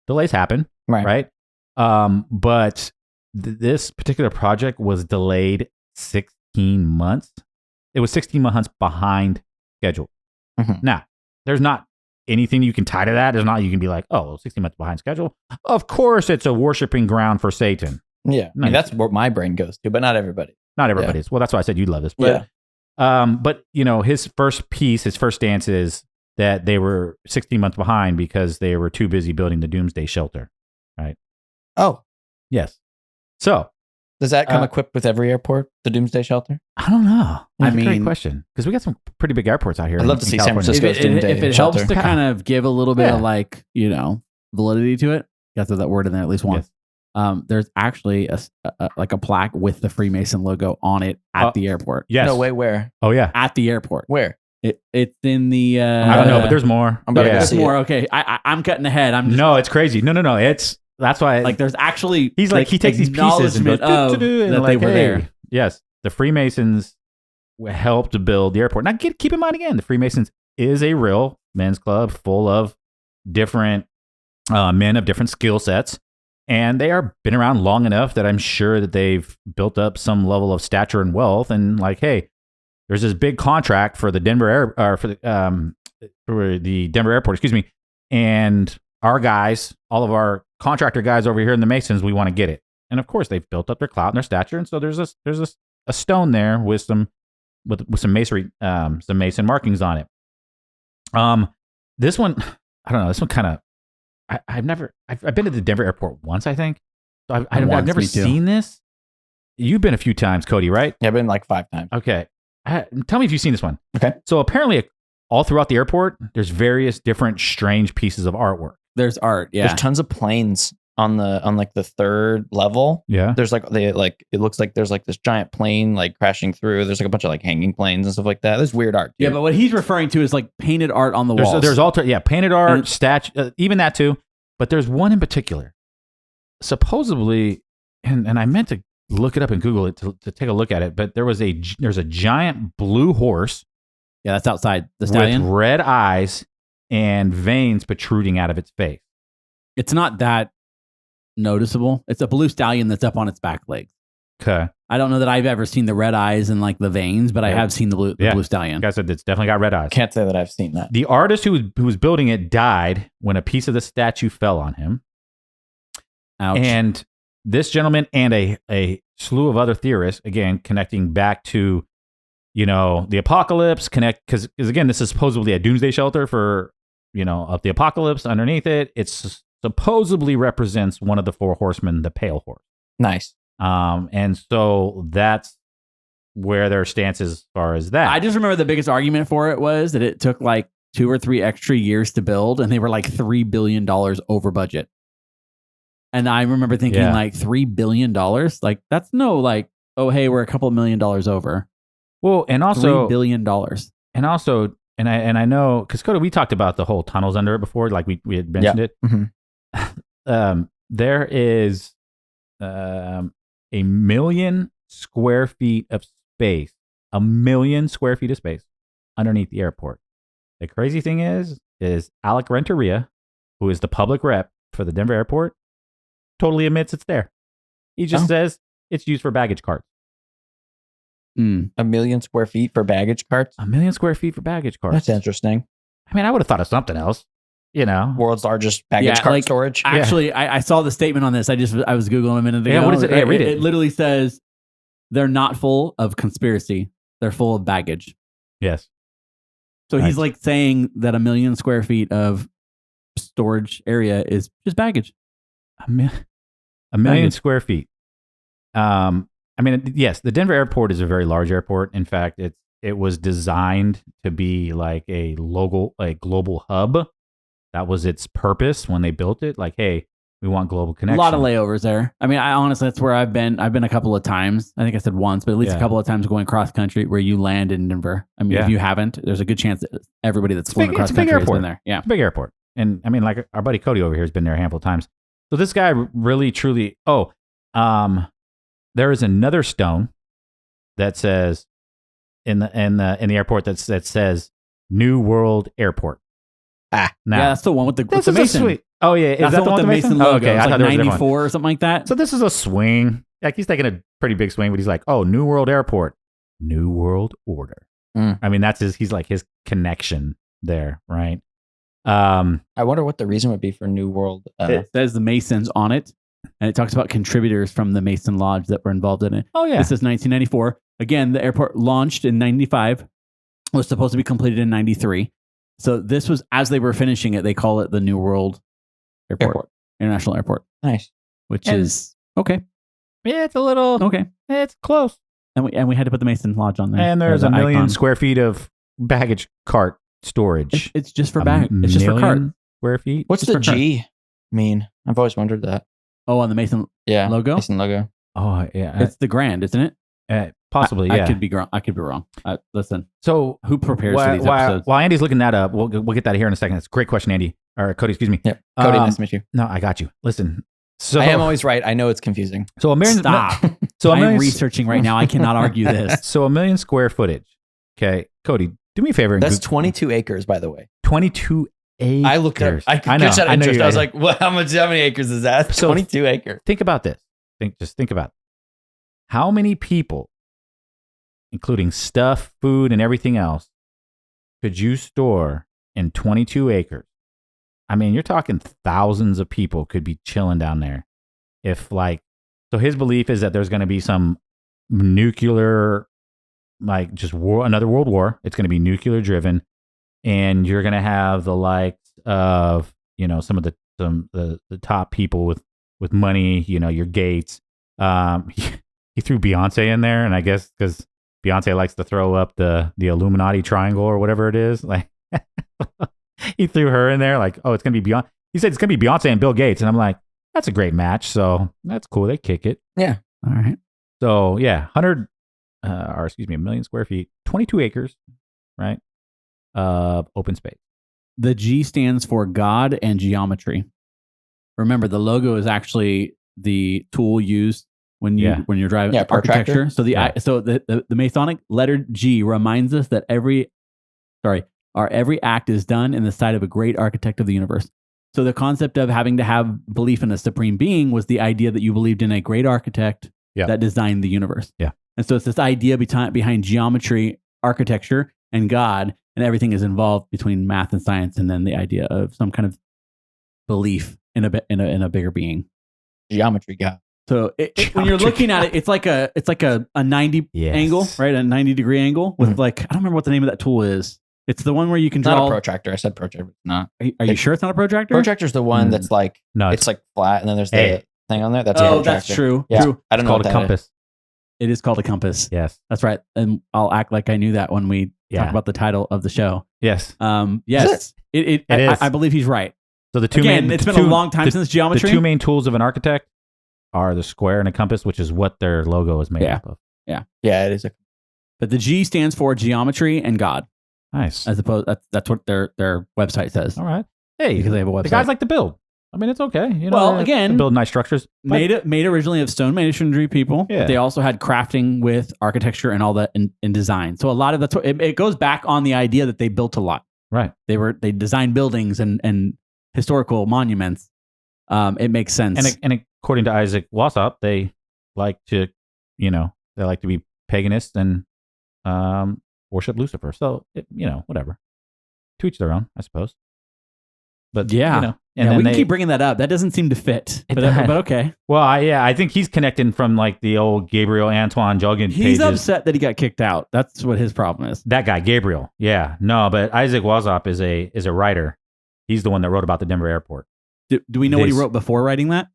Speaker 1: Delays happen, right? But this particular project was delayed 16 months. It was 16 months behind schedule.
Speaker 2: Mm-hmm.
Speaker 1: Now, there's not anything you can tie to that. There's not, you can be like, 16 months behind schedule. Of course, it's a worshiping ground for Satan.
Speaker 2: Yeah. That's what my brain goes to, but not everybody.
Speaker 1: Not everybody's. Yeah. Well, that's why I said you'd love this. But But his first stance is that they were 16 months behind because they were too busy building the Doomsday Shelter, right?
Speaker 2: Oh,
Speaker 1: yes. So
Speaker 2: does that come equipped with every airport, the Doomsday Shelter?
Speaker 1: I don't know. Great question, because we got some pretty big airports out here.
Speaker 2: I'd love to see San Francisco's Doomsday
Speaker 3: If it
Speaker 2: Shelter.
Speaker 3: helps to kind of give a little bit of validity to it, you got to throw that word in there at least once. Yes. There's actually a plaque with the Freemason logo on it at the airport.
Speaker 1: Yes.
Speaker 2: No way. Where?
Speaker 1: Oh yeah,
Speaker 3: at the airport.
Speaker 2: Where?
Speaker 3: It's in the.
Speaker 1: I don't know, but there's more.
Speaker 3: There's more. Okay, I'm cutting ahead.
Speaker 1: No, it's crazy. No. That's why.
Speaker 3: There's actually
Speaker 1: he takes these pieces and goes
Speaker 3: that they were there.
Speaker 1: Yes, the Freemasons helped to build the airport. Now, keep in mind again, the Freemasons is a real men's club full of different men of different skill sets, and they are been around long enough that I'm sure that they've built up some level of stature and wealth. And hey, there's this big contract for the Denver for the Denver airport, and our guys, all of our contractor guys over here in the Masons, we want to get it. And of course, they've built up their clout and their stature, and so there's a stone there with some masonry, some Mason markings on it. This one, I don't know. This one kind of, I've been to the Denver airport once, I think. So I've never seen this. You've been a few times, Cody, right?
Speaker 2: Yeah, I've been 5 times.
Speaker 1: Okay. Tell me if you've seen this one.
Speaker 2: Okay.
Speaker 1: So apparently, all throughout the airport, there's various different strange pieces of artwork.
Speaker 3: There's art. Yeah.
Speaker 2: There's tons of planes on the 3rd level.
Speaker 1: Yeah.
Speaker 2: There's it looks like there's this giant plane crashing through. There's a bunch of hanging planes and stuff like that. There's weird art.
Speaker 3: Yeah, but what he's referring to is painted art on the walls.
Speaker 1: There's painted art, statue, even that too. But there's one in particular, supposedly, and I meant to look it up and Google it to take a look at it. But there's a giant blue horse.
Speaker 3: Yeah, that's outside the stallion
Speaker 1: with red eyes and veins protruding out of its face.
Speaker 3: It's not that noticeable. It's a blue stallion that's up on its back legs.
Speaker 1: Okay.
Speaker 3: I don't know that I've ever seen the red eyes and the veins, but I have seen the blue stallion.
Speaker 1: Like I said, it's definitely got red eyes.
Speaker 2: Can't say that I've seen that.
Speaker 1: The artist who was building it died when a piece of the statue fell on him.
Speaker 3: Ouch.
Speaker 1: And this gentleman and a slew of other theorists, again, connecting back to, the apocalypse, because again, this is supposedly a doomsday shelter for, of the apocalypse. Underneath it, it's supposedly represents one of the 4 horsemen, the pale horse.
Speaker 2: Nice.
Speaker 1: And so that's where their stance is as far as that.
Speaker 3: I just remember the biggest argument for it was that it took 2 or 3 extra years to build, and they were $3 billion over budget. And I remember thinking $3 billion, that's no oh hey, we're a couple $1 million over.
Speaker 1: Well, and also
Speaker 3: $3 billion.
Speaker 1: And also, and I know, because Cody, we talked about the whole tunnels under it before, we had mentioned it.
Speaker 2: Mm-hmm.
Speaker 1: There is 1 million square feet of space, 1 million square feet of space underneath the airport. The crazy thing is Alec Renteria, who is the public rep for the Denver airport, totally admits it's there. He just says it's used for baggage carts.
Speaker 2: 1 million square feet for baggage carts?
Speaker 1: 1 million square feet for baggage carts.
Speaker 2: That's interesting.
Speaker 1: I mean, I would have thought of something else.
Speaker 2: World's largest baggage cart storage.
Speaker 3: Actually, I saw the statement on this. I was Googling a minute ago.
Speaker 1: Yeah, what is it? Yeah, read it.
Speaker 3: It literally says they're not full of conspiracy. They're full of baggage.
Speaker 1: Yes.
Speaker 3: So he's saying that 1 million square feet of storage area is just baggage.
Speaker 1: 1 million square feet. Yes, the Denver airport is a very large airport. In fact, it was designed to be a global hub. That was its purpose when they built it. Hey, we want global connection.
Speaker 3: A lot of layovers there. I mean, I honestly, that's where I've been. I've been a couple of times. I think I said once, but at least a couple of times going cross country where you land in Denver. I mean, if you haven't, there's a good chance that everybody that's flown across country has been there. Yeah,
Speaker 1: it's a big airport. And I mean, our buddy Cody over here has been there a handful of times. So this guy really, truly, there is another stone that says in the airport that says New World Airport.
Speaker 3: Now, yeah, that's the one with the Mason.
Speaker 1: Sweet. Oh yeah, is that the one with the Mason
Speaker 3: logo?
Speaker 1: Oh, okay,
Speaker 3: it's 94 or something like that.
Speaker 1: So this is a swing. He's taking a pretty big swing, but he's New World Airport, New World Order. I mean, that's his connection there, right?
Speaker 2: I wonder what the reason would be for New World.
Speaker 3: It says the Masons on it, and it talks about contributors from the Mason Lodge that were involved in it.
Speaker 1: Oh yeah,
Speaker 3: this is 1994. again, the airport launched in 95, was supposed to be completed in 93. So this was, as they were finishing it, they call it the New World Airport. International Airport.
Speaker 2: Nice.
Speaker 3: Which is, okay.
Speaker 1: Yeah, it's a little,
Speaker 3: Okay.
Speaker 1: it's close.
Speaker 3: And we had to put the Mason Lodge on there.
Speaker 1: And there's
Speaker 3: as
Speaker 1: a
Speaker 3: an
Speaker 1: million
Speaker 3: icon.
Speaker 1: square feet of baggage cart storage.
Speaker 3: It's just for bag. It's just for cart.
Speaker 1: Square feet.
Speaker 2: What's
Speaker 3: Just
Speaker 2: the
Speaker 3: for cart.
Speaker 2: G mean? I've always wondered that.
Speaker 3: Oh, on the Mason
Speaker 2: Yeah.
Speaker 3: logo?
Speaker 2: Mason logo.
Speaker 1: Oh, yeah.
Speaker 3: It's the grand, isn't it?
Speaker 1: Possibly,
Speaker 3: I
Speaker 1: yeah.
Speaker 3: could be wrong. Listen,
Speaker 1: So
Speaker 3: who prepares for these episodes?
Speaker 1: while Andy's looking that up, we'll get that here in a second. It's a great question, Andy. Or Cody, excuse me.
Speaker 2: Yep. Cody, nice to meet you.
Speaker 1: No, I got you. Listen. So
Speaker 2: I am always right. I know it's confusing.
Speaker 1: So a million.
Speaker 3: Stop.
Speaker 1: So a
Speaker 3: I'm
Speaker 1: million.
Speaker 3: researching right now. I cannot argue this.
Speaker 1: So 1 million square footage. Okay, Cody, do me a favor.
Speaker 2: That's 22 acres, by the way.
Speaker 1: 22 acres.
Speaker 2: I looked up. I
Speaker 1: know.
Speaker 2: just had
Speaker 1: I know
Speaker 2: interest.
Speaker 1: you-
Speaker 2: I was like, well, how many acres is that?
Speaker 1: So-
Speaker 2: 22 acres.
Speaker 1: Think about this. Think about it. How many people, including stuff, food, and everything else, could you store in 22 acres? I mean, you're talking thousands of people could be chilling down there. So his belief is that there's going to be some nuclear, another world war. It's going to be nuclear driven, and you're going to have the likes of, some of the top people with money, your Gates. He threw Beyonce in there, and I guess because Beyonce likes to throw up the Illuminati triangle or whatever it is, like he threw her in there. Like, oh, it's gonna be Beyonce. He said it's gonna be Beyonce and Bill Gates, and I'm like, that's a great match. So that's cool. They kick it.
Speaker 2: Yeah.
Speaker 3: All right.
Speaker 1: So yeah, 1 million square feet, 22 acres, right? Open space.
Speaker 3: The G stands for God and geometry. Remember, the logo is actually the tool used when you're driving architecture. So the Masonic letter G reminds us that every act is done in the sight of a great architect of the universe. So the concept of having to have belief in a supreme being was the idea that you believed in a great architect that designed the universe.
Speaker 1: Yeah.
Speaker 3: And so it's this idea behind geometry, architecture, and God, and everything is involved between math and science, and then the idea of some kind of belief in a bigger being.
Speaker 2: Geometry God.
Speaker 3: So when you're looking at it, it's like a 90 angle, right? A 90-degree angle with I don't remember what the name of that tool is. It's the one where you can draw.
Speaker 2: Not a protractor. I said protractor. It's not.
Speaker 3: Are you sure it's not a protractor?
Speaker 2: Protractor's the one that's like,
Speaker 1: no,
Speaker 2: it's like flat, and then there's the thing on there. That's a protractor.
Speaker 3: That's true.
Speaker 2: Yeah.
Speaker 3: True.
Speaker 2: I don't know
Speaker 1: It's called a compass.
Speaker 3: It is called a compass.
Speaker 1: Yes.
Speaker 3: That's right. And I'll act like I knew that when we talk about the title of the show.
Speaker 1: Yes.
Speaker 3: Yes. It is. I believe he's right.
Speaker 1: So the two
Speaker 3: it's been a long time since geometry.
Speaker 1: The two main tools of an architect are the square and a compass, which is what their logo is made up of.
Speaker 2: Yeah, it is.
Speaker 3: But the G stands for geometry and God.
Speaker 1: Nice.
Speaker 3: As opposed, that's what their website says.
Speaker 1: All right. Hey,
Speaker 3: because they have a website.
Speaker 1: The guys like to build. I mean, it's okay.
Speaker 3: Well, again,
Speaker 1: build nice structures.
Speaker 3: Made originally of stone masonry people.
Speaker 1: Yeah.
Speaker 3: But they also had crafting with architecture and all that in design. So a lot of that's it goes back on the idea that they built a lot.
Speaker 1: Right.
Speaker 3: They designed buildings and historical monuments. It makes sense.
Speaker 1: And according to Isaac Wasop, they like to be paganists and worship Lucifer. So whatever. To each their own, I suppose. But
Speaker 3: yeah, and we can keep bringing that up. That doesn't seem to fit, but okay.
Speaker 1: Well, I think he's connecting from like the old Gabriel Antoine Jogan pages.
Speaker 3: He's upset that he got kicked out. That's what his problem is.
Speaker 1: That guy, Gabriel. Yeah, no, but Isaac Wasop is a writer. He's the one that wrote about the Denver airport.
Speaker 3: Do we know what he wrote before writing that?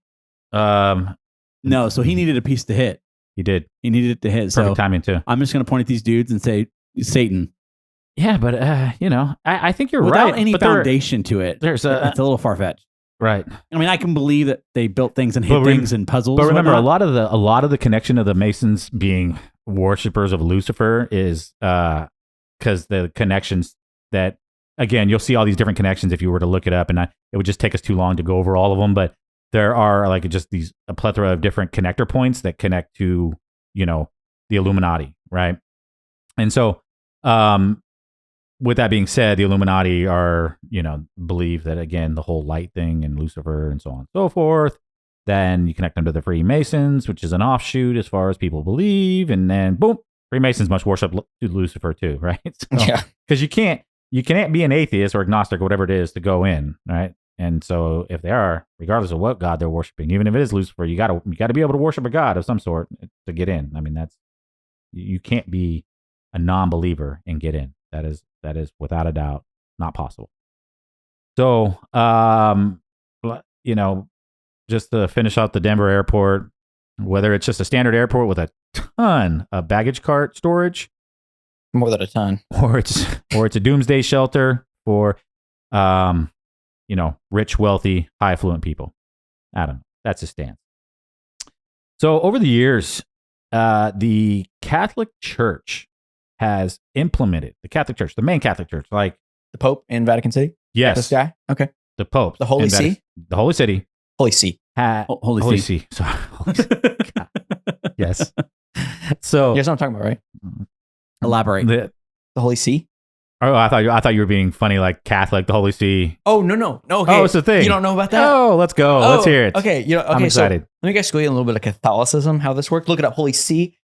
Speaker 3: No. So he needed a piece to hit.
Speaker 1: He did.
Speaker 3: He needed it to hit.
Speaker 1: Perfect timing too.
Speaker 3: I'm just going to point at these dudes and say Satan.
Speaker 1: Yeah, but I think you're
Speaker 3: without
Speaker 1: right.
Speaker 3: any foundation to it. It's a little far fetched,
Speaker 1: right?
Speaker 3: I mean, I can believe that they built things and hid things and puzzles.
Speaker 1: But remember, a lot of the connection of the Masons being worshippers of Lucifer is because the connections that, again, you'll see all these different connections if you were to look it up, and it would just take us too long to go over all of them. But there are like just a plethora of different connector points that connect to the Illuminati, right? And so. With that being said, the Illuminati are, believe that, again, the whole light thing and Lucifer and so on and so forth. Then you connect them to the Freemasons, which is an offshoot as far as people believe. And then, boom, Freemasons must worship Lucifer too, right? So,
Speaker 2: yeah.
Speaker 1: Because you can't be an atheist or agnostic or whatever it is to go in, right? And so if they are, regardless of what god they're worshiping, even if it is Lucifer, you got to be able to worship a god of some sort to get in. I mean, that's You can't be a non-believer and get in. That is without a doubt not possible. So, just to finish out the Denver airport, whether it's just a standard airport with a ton of baggage cart storage,
Speaker 2: more than a ton,
Speaker 1: or it's a doomsday shelter for, rich, wealthy, high affluent people. I don't know. That's his stance. So over the years, the Catholic Church has implemented the main Catholic Church, like
Speaker 2: the Pope in Vatican City.
Speaker 1: Yes,
Speaker 2: this guy. Okay,
Speaker 1: the Pope,
Speaker 2: the Holy See,
Speaker 1: the Holy City,
Speaker 2: Holy See,
Speaker 1: Holy See. Sorry. Yes. So
Speaker 2: you guys know what I'm talking about, right?
Speaker 3: Elaborate.
Speaker 2: The Holy See.
Speaker 1: Oh, I thought you were being funny, like Catholic, the Holy See.
Speaker 2: Oh no. Okay.
Speaker 1: Oh, it's a thing.
Speaker 2: You don't know about that?
Speaker 1: Oh, let's go. Let's hear it.
Speaker 2: Okay.
Speaker 1: I'm excited.
Speaker 2: So let me guys school you a little bit of Catholicism, how this works. Look it up. Holy See.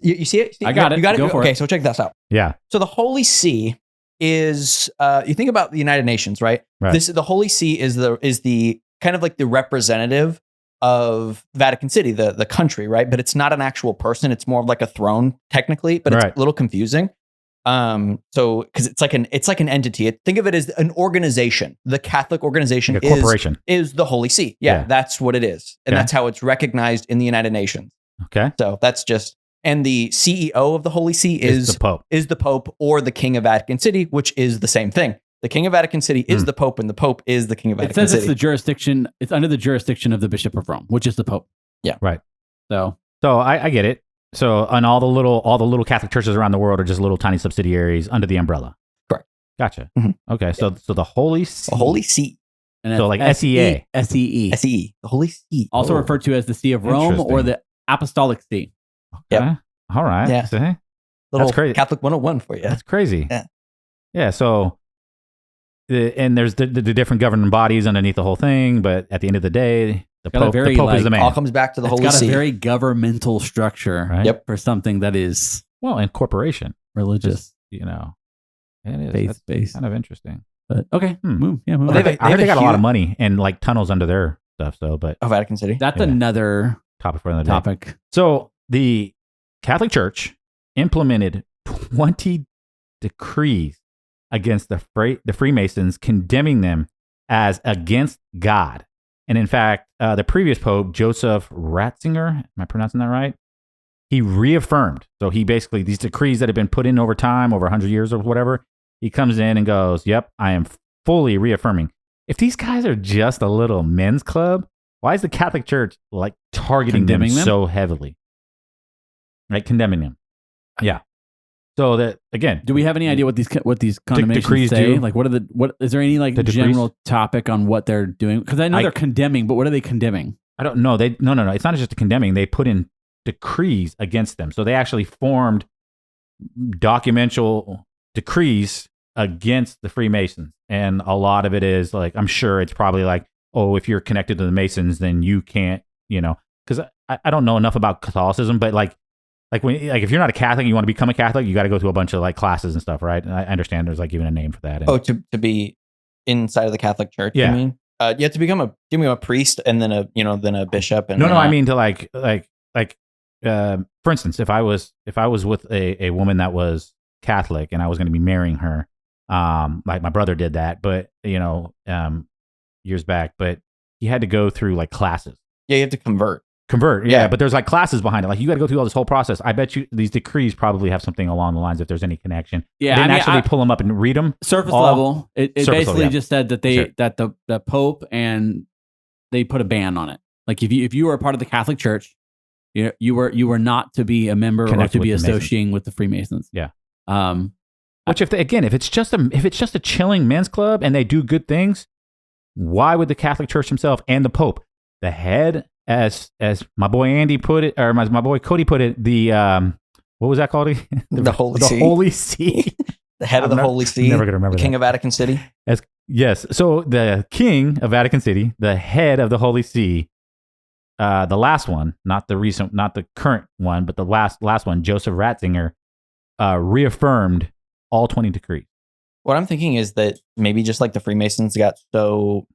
Speaker 2: You see it?
Speaker 3: I got it.
Speaker 2: You got it?
Speaker 3: Go for
Speaker 2: okay,
Speaker 3: it.
Speaker 2: so check this out.
Speaker 1: Yeah.
Speaker 2: So the Holy See is you think about the United Nations, right?
Speaker 1: Right.
Speaker 2: The Holy See is the kind of like the representative of Vatican City, the country, right? But it's not an actual person. It's more of like a throne, technically, but it's a little confusing. So because it's like an entity. Think of it as an organization. The Catholic organization
Speaker 1: like a corporation
Speaker 2: is the Holy See. Yeah, that's what it is, and that's how it's recognized in the United Nations.
Speaker 1: Okay.
Speaker 2: So that's just. And the CEO of the Holy See is the Pope or the King of Vatican City, which is the same thing. The King of Vatican City is the Pope, and the Pope is the King of Vatican City.
Speaker 3: It says it's the jurisdiction. It's under the jurisdiction of the Bishop of Rome, which is the Pope.
Speaker 2: Yeah.
Speaker 1: Right.
Speaker 3: So
Speaker 1: I get it. So, and all the little Catholic churches around the world are just little tiny subsidiaries under the umbrella.
Speaker 2: Correct.
Speaker 1: Gotcha.
Speaker 2: Mm-hmm.
Speaker 1: Okay. So the Holy See.
Speaker 2: The Holy See.
Speaker 3: And
Speaker 1: so like SEA.
Speaker 3: SEE.
Speaker 2: SEE. The Holy See.
Speaker 3: Also referred to as the See of Rome or the Apostolic See.
Speaker 1: Okay.
Speaker 2: Yep.
Speaker 1: All right.
Speaker 2: Yeah.
Speaker 1: See?
Speaker 2: Little
Speaker 1: That's crazy.
Speaker 2: Catholic 101 for you.
Speaker 1: That's crazy.
Speaker 2: Yeah.
Speaker 1: Yeah. So, and there's the different governing bodies underneath the whole thing, but at the end of the day, the Pope is the man.
Speaker 2: All comes back to the Holy See.
Speaker 3: It's got a very governmental structure,
Speaker 1: right?
Speaker 2: Yep.
Speaker 3: For something that is
Speaker 1: and corporation,
Speaker 3: religious,
Speaker 1: it is
Speaker 3: faith-based.
Speaker 1: Kind of interesting.
Speaker 3: But okay, move.
Speaker 1: I heard they got a lot of money and like tunnels under their stuff. So, but
Speaker 2: Vatican City.
Speaker 3: That's another
Speaker 1: topic for another
Speaker 3: topic.
Speaker 1: Day. So the Catholic Church implemented 20 decrees against the Freemasons, condemning them as against God. And in fact, the previous Pope, Joseph Ratzinger, am I pronouncing that right? He reaffirmed. So he basically, these decrees that have been put in over time, over 100 years or whatever, he comes in and goes, yep, I am fully reaffirming. If these guys are just a little men's club, why is the Catholic Church like targeting them so heavily? Right, condemning them. Yeah. So that again,
Speaker 3: do we have any idea what these condemnations say?
Speaker 1: Do?
Speaker 3: Like, what is there any like general topic on what they're doing? Because I know they're condemning, but what are they condemning?
Speaker 1: I don't know. No. It's not just a condemning. They put in decrees against them. So they actually formed documental decrees against the Freemasons, and a lot of it is like, I'm sure it's probably like, oh, if you're connected to the Masons, then you can't, because I don't know enough about Catholicism, but like if you're not a Catholic and you want to become a Catholic, you got to go to a bunch of like classes and stuff, right? And I understand there's like even a name for that.
Speaker 2: And, to be inside of the Catholic Church.
Speaker 1: Yeah.
Speaker 2: You mean? You have to become a priest and then a bishop. And
Speaker 1: no, I mean to like for instance, if I was with a woman that was Catholic and I was going to be marrying her, like my brother did that, but years back, but he had to go through like classes.
Speaker 2: Yeah, you have to convert.
Speaker 1: Yeah, but there's like classes behind it. Like you got to go through all this whole process. I bet you these decrees probably have something along the lines if there's any connection.
Speaker 3: Yeah,
Speaker 1: they didn't actually pull them up and read them.
Speaker 3: Surface level. It basically just said that that the Pope and they put a ban on it. Like if you were a part of the Catholic Church, you were not to be a member or to be associating with the Freemasons.
Speaker 1: Yeah. Which if it's just a chilling men's club and they do good things, why would the Catholic Church himself and the Pope, the head, as my boy Andy put it, or my boy Cody put it, the what was that called?
Speaker 2: the Holy See.
Speaker 1: Holy See.
Speaker 2: The head of the Holy See.
Speaker 1: Never gonna remember
Speaker 2: the King of Vatican City.
Speaker 1: Yes. So the King of Vatican City, the head of the Holy See, the last one, not the current one, but the last one, Joseph Ratzinger, reaffirmed all 20 decrees.
Speaker 2: What I'm thinking is that maybe just like the Freemasons got so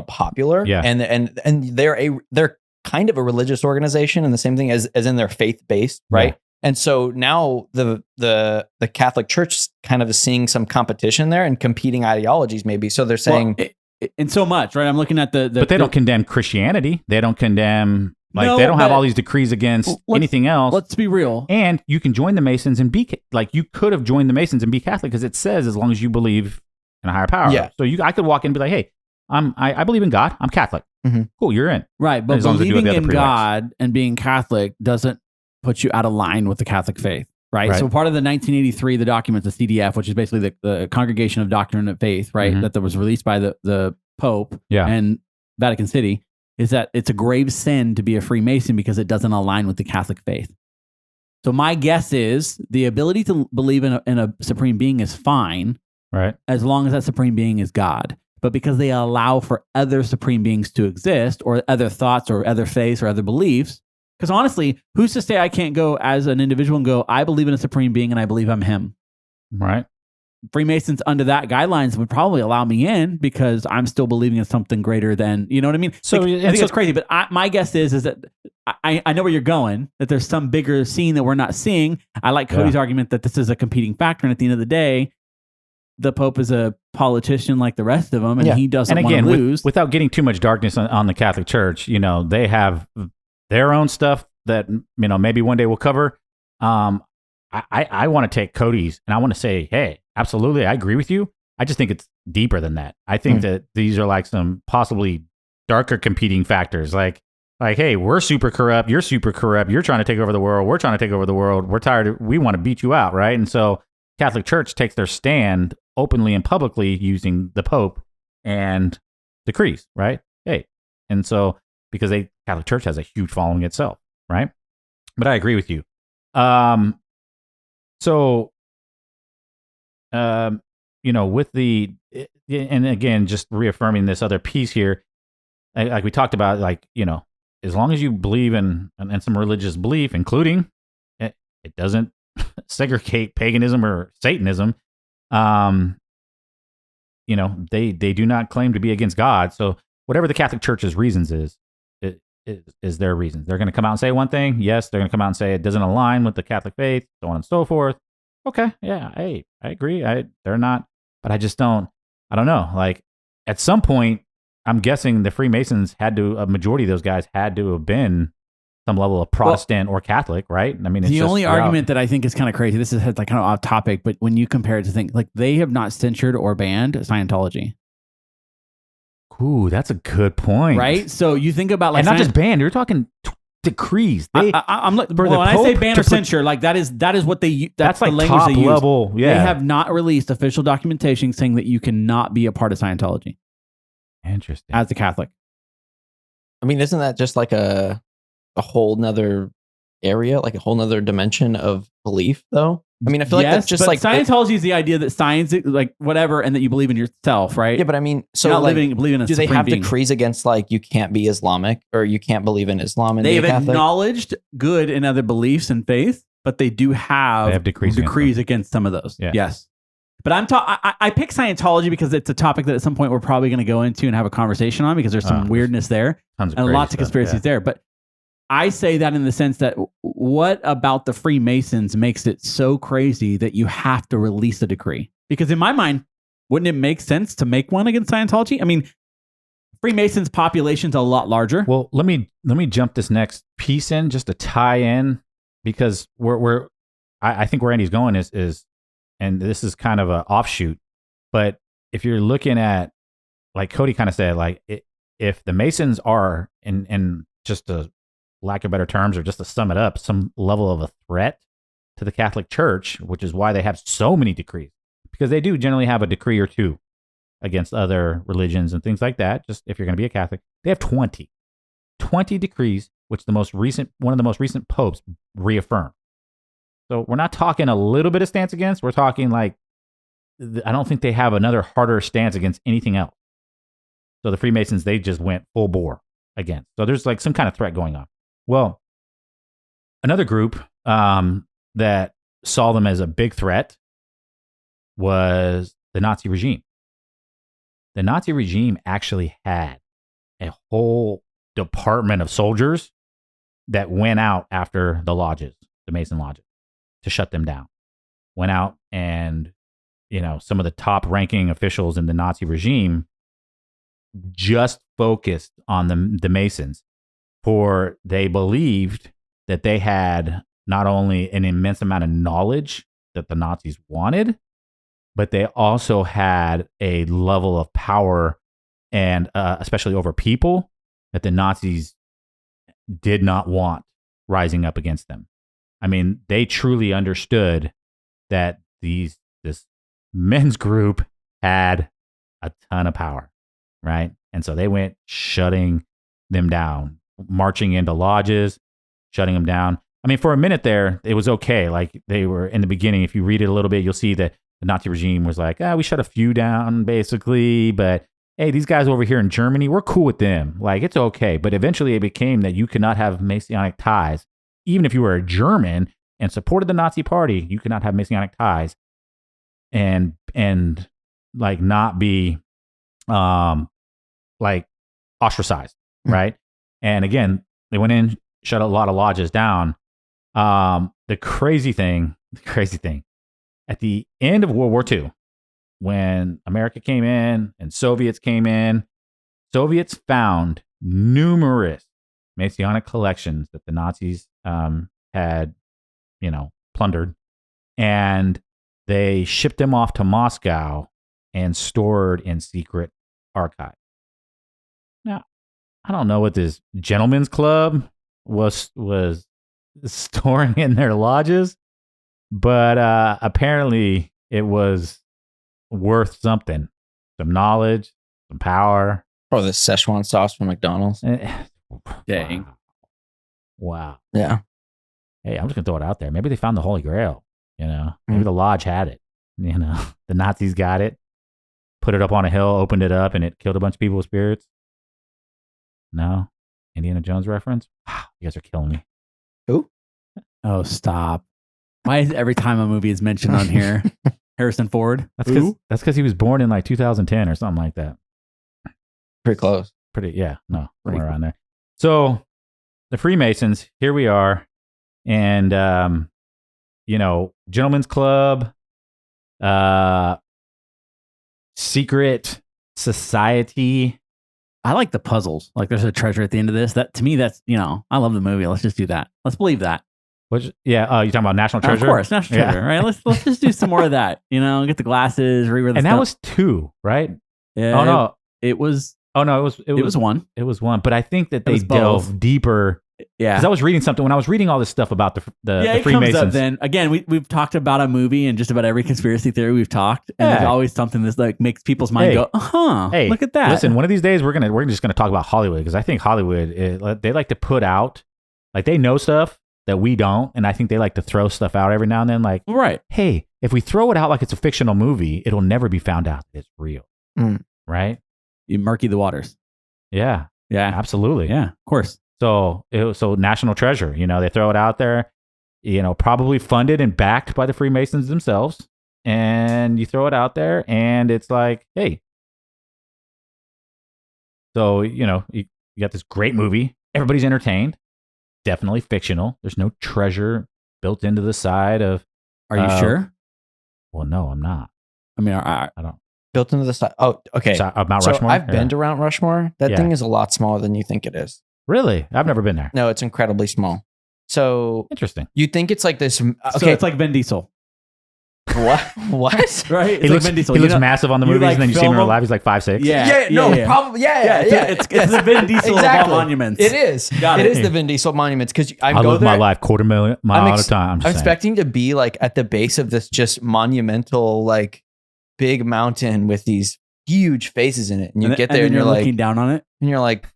Speaker 2: popular, and they're kind of a religious organization, and the same thing as in their faith based, right? And so now the Catholic Church kind of is seeing some competition there and competing ideologies maybe. So they're saying...
Speaker 3: and so much, right? I'm looking at
Speaker 1: but they don't condemn Christianity. They don't condemn... Like, they don't have all these decrees against anything else.
Speaker 3: Let's be real.
Speaker 1: And you can join the Masons and be... Like, you could have joined the Masons and be Catholic because it says as long as you believe in a higher power.
Speaker 2: Yeah.
Speaker 1: So I could walk in and be like, hey, I believe in God. I'm Catholic.
Speaker 2: Mm-hmm.
Speaker 1: Cool, you're in.
Speaker 3: Right, but believing in God and being Catholic doesn't put you out of line with the Catholic faith, right? So part of the 1983, the document, the CDF, which is basically the Congregation of Doctrine and Faith, right, that was released by the Pope and Vatican City, is that it's a grave sin to be a Freemason because it doesn't align with the Catholic faith. So my guess is the ability to believe in a supreme being is fine,
Speaker 1: right,
Speaker 3: as long as that supreme being is God. But because they allow for other supreme beings to exist, or other thoughts, or other faiths, or other beliefs, because honestly, who's to say I can't go as an individual and go, I believe in a supreme being and I believe I'm him?
Speaker 1: Right.
Speaker 3: Freemasons under that guidelines would probably allow me in because I'm still believing in something greater than, you know what I mean?
Speaker 1: So
Speaker 3: I think it's crazy, but my guess is that I know where you're going, that there's some bigger scene that we're not seeing. I like Cody's argument that this is a competing factor, and at the end of the day, the Pope is a politician like the rest of them, and he doesn't want to lose.
Speaker 1: Without getting too much darkness on the Catholic Church, you know, they have their own stuff that, you know, maybe one day we'll cover. I want to take Cody's and I want to say, hey, absolutely, I agree with you. I just think it's deeper than that. I think that these are like some possibly darker competing factors. Like, hey, we're super corrupt. You're super corrupt. You're trying to take over the world. We're trying to take over the world. We're tired. We want to beat you out, right? And so Catholic Church takes their stand openly and publicly using the Pope and decrees, right? Hey, and so because Catholic Church has a huge following itself, right? But I agree with you. You know, with and again, just reaffirming this other piece here, like we talked about, like, you know, as long as you believe in some religious belief, including it doesn't segregate paganism or Satanism, you know, they do not claim to be against God. So whatever the Catholic Church's reasons is their reasons. They're going to come out and say one thing. Yes, they're going to come out and say it doesn't align with the Catholic faith, so on and so forth. Okay, yeah, hey, I agree. They're not, but I don't know. Like, at some point, I'm guessing the Freemasons a majority of those guys had to have been some level of Protestant or Catholic, right? I mean, it's
Speaker 3: the only argument that I think is kind of crazy, this is like kind of off topic, but when you compare it to things, like, they have not censored or banned Scientology.
Speaker 1: Ooh, that's a good point.
Speaker 3: Right? So you think about, like,
Speaker 1: and not just banned, you're talking decrees.
Speaker 3: I'm when I say ban or censure, like, that is what that's like the language
Speaker 1: top
Speaker 3: they use.
Speaker 1: Level, yeah.
Speaker 3: They have not released official documentation saying that you cannot be a part of Scientology.
Speaker 1: Interesting.
Speaker 3: As a Catholic.
Speaker 2: I mean, isn't that just like a whole nother area, like a whole nother dimension of belief, though? I mean, I feel like that's just like
Speaker 3: Scientology is the idea that science, like whatever, and that you believe in yourself, right?
Speaker 2: Yeah, but I mean, so
Speaker 3: you're not
Speaker 2: like,
Speaker 3: believing in a
Speaker 2: do they have
Speaker 3: being.
Speaker 2: decrees against, like, you can't be Islamic or you can't believe in Islam? And
Speaker 3: they've acknowledged good in other beliefs and faith, but they do have decrees against some of those.
Speaker 1: Yeah.
Speaker 3: Yes. But I pick Scientology because it's a topic that at some point we're probably going to go into and have a conversation on, because there's some weirdness there and lots of conspiracies there. But I say that in the sense that what about the Freemasons makes it so crazy that you have to release a decree? Because in my mind, wouldn't it make sense to make one against Scientology? I mean, Freemasons' population's a lot larger.
Speaker 1: Well, let me jump this next piece in just to tie in, because I think where Andy's going is, and this is kind of an offshoot, but if you're looking at, like Cody kind of said, like, if the Masons are, in just a lack of better terms, or just to sum it up, some level of a threat to the Catholic Church, which is why they have so many decrees, because they do generally have a decree or two against other religions and things like that. Just if you're going to be a Catholic, they have 20 decrees, which one of the most recent popes reaffirmed. So we're not talking a little bit of stance against, we're talking like, I don't think they have another harder stance against anything else. So the Freemasons, they just went full bore against. So there's like some kind of threat going on. Well, another group that saw them as a big threat was the Nazi regime. The Nazi regime actually had a whole department of soldiers that went out after the lodges, the Mason lodges. to shut them down. Went out and, some of the top ranking officials in the Nazi regime just focused on the Masons, for they believed that they had not only an immense amount of knowledge that the Nazis wanted, but they also had a level of power, and especially over people, that the Nazis did not want rising up against them. I mean, they truly understood that this men's group had a ton of power, right? And so they went shutting them down, marching into lodges, shutting them down. I mean, for a minute there, it was okay. Like, they were in the beginning, if you read it a little bit, you'll see that the Nazi regime was like, we shut a few down, basically, but hey, these guys over here in Germany, we're cool with them. Like, it's okay. But eventually it became that you could not have Masonic ties. Even if you were a German and supported the Nazi party, you could not have Masonic ties and like not be like ostracized, right? And again, they went in, shut a lot of lodges down. The crazy thing, at the end of World War II, when America came in and Soviets came in, Soviets found numerous Masonic collections that the Nazis had, plundered, and they shipped them off to Moscow and stored in secret archives. Now, I don't know what this gentleman's club was storing in their lodges, but apparently it was worth something. Some knowledge, some power.
Speaker 2: Oh, the Szechuan sauce from McDonald's.
Speaker 3: Dang.
Speaker 1: Wow.
Speaker 2: Yeah.
Speaker 1: Hey, I'm just going to throw it out there. Maybe they found the Holy Grail, Maybe the lodge had it, The Nazis got it, put it up on a hill, opened it up, and it killed a bunch of people with spirits. No? Indiana Jones reference? Wow, you guys are killing me.
Speaker 2: Who?
Speaker 3: Oh, stop. Why is every time a movie is mentioned on here, Harrison Ford?
Speaker 1: That's because he was born in like 2010 or something like that.
Speaker 2: Pretty close.
Speaker 1: Somewhere around there. So the Freemasons, here we are. And, Gentlemen's Club, secret society.
Speaker 3: I like the puzzles. Like, there's a treasure at the end of this. That, to me, that's, I love the movie. Let's just do that. Let's believe that.
Speaker 1: You're talking about National Treasure?
Speaker 3: Of course, National Treasure, right? Let's just do some more of that. Get the glasses, read where the
Speaker 1: and
Speaker 3: stuff.
Speaker 1: That was 2, right?
Speaker 3: Yeah.
Speaker 1: Oh no,
Speaker 3: it was.
Speaker 1: Oh no, it was
Speaker 3: 1.
Speaker 1: It was 1, but I think that they delved deeper.
Speaker 3: Yeah,
Speaker 1: because I was reading something when I was reading all this stuff about the
Speaker 3: it
Speaker 1: Freemasons.
Speaker 3: Comes up then again, we've talked about a movie and just about every conspiracy theory we've talked, and there's always something that's like makes people's mind go,
Speaker 1: Hey,
Speaker 3: look at that.
Speaker 1: Listen, one of these days we're just gonna talk about Hollywood, because I think Hollywood they like to put out, like, they know stuff that we don't, and I think they like to throw stuff out every now and then, like,
Speaker 3: right?
Speaker 1: Hey, if we throw it out like it's a fictional movie, it'll never be found out that it's real, right?
Speaker 3: You murky the waters.
Speaker 1: Yeah, absolutely,
Speaker 3: yeah, of course.
Speaker 1: So National Treasure, they throw it out there, probably funded and backed by the Freemasons themselves, and you throw it out there, and it's like, hey, so you got this great movie, everybody's entertained, definitely fictional. There's no treasure built into the side of.
Speaker 3: Are you sure?
Speaker 1: Well, no, I'm not.
Speaker 2: I mean, I don't. Built into the side. Oh, okay.
Speaker 1: So, Mount Rushmore.
Speaker 2: I've been to Mount Rushmore. That thing is a lot smaller than you think it is.
Speaker 1: Really? I've never been there.
Speaker 2: No, it's incredibly small. So
Speaker 1: interesting.
Speaker 2: You think it's like this? Okay,
Speaker 3: so it's like Vin Diesel.
Speaker 2: What?
Speaker 3: Right?
Speaker 1: He looks massive on the movies, and then you see him in real life. He's like 5'6".
Speaker 2: Probably.
Speaker 3: It's the Vin Diesel of all monuments.
Speaker 2: It is. It is the Vin Diesel monuments, because I
Speaker 1: live my life 250,000 miles at a time.
Speaker 2: I'm expecting to be like at the base of this just monumental, like, big mountain with these huge faces in it, and you get there and you're like
Speaker 3: looking down on it,
Speaker 2: and you're like,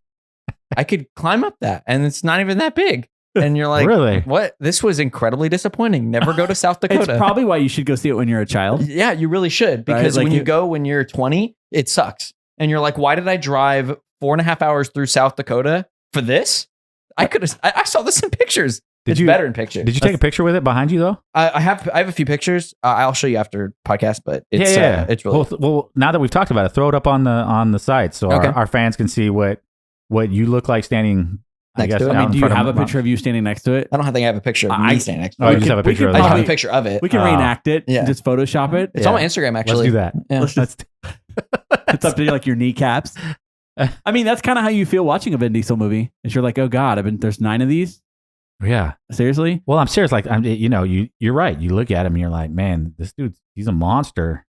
Speaker 2: I could climb up that, and it's not even that big. And you're like,
Speaker 1: really?
Speaker 2: What? This was incredibly disappointing. Never go to South Dakota.
Speaker 3: It's probably why you should go see it when you're a child.
Speaker 2: Yeah, you really should, because when you go when you're 20, it sucks. And you're like, why did I drive 4.5 hours through South Dakota for this? I saw this in pictures. It's better in pictures.
Speaker 1: Did you take a picture with it behind you though?
Speaker 2: I have a few pictures. I'll show you after podcast, but it's it's really
Speaker 1: well. Now that we've talked about it, throw it up on the site so our fans can see what you look like standing
Speaker 2: next to it.
Speaker 3: I mean, do you have a picture of you standing next to it?
Speaker 2: I don't think I have a picture of me standing next to it.
Speaker 1: Oh, you just have a picture of it.
Speaker 2: I have a picture of it.
Speaker 3: We can reenact it. Yeah. Just Photoshop it.
Speaker 2: It's on my Instagram, actually.
Speaker 1: Let's do that.
Speaker 3: Yeah. It's up to like your kneecaps. I mean, that's kind of how you feel watching a Vin Diesel movie. Is you're like, oh God, there's 9 of these.
Speaker 1: Yeah.
Speaker 3: Seriously?
Speaker 1: Well, I'm serious. Like, you're right. You look at him and you're like, man, this dude, he's a monster.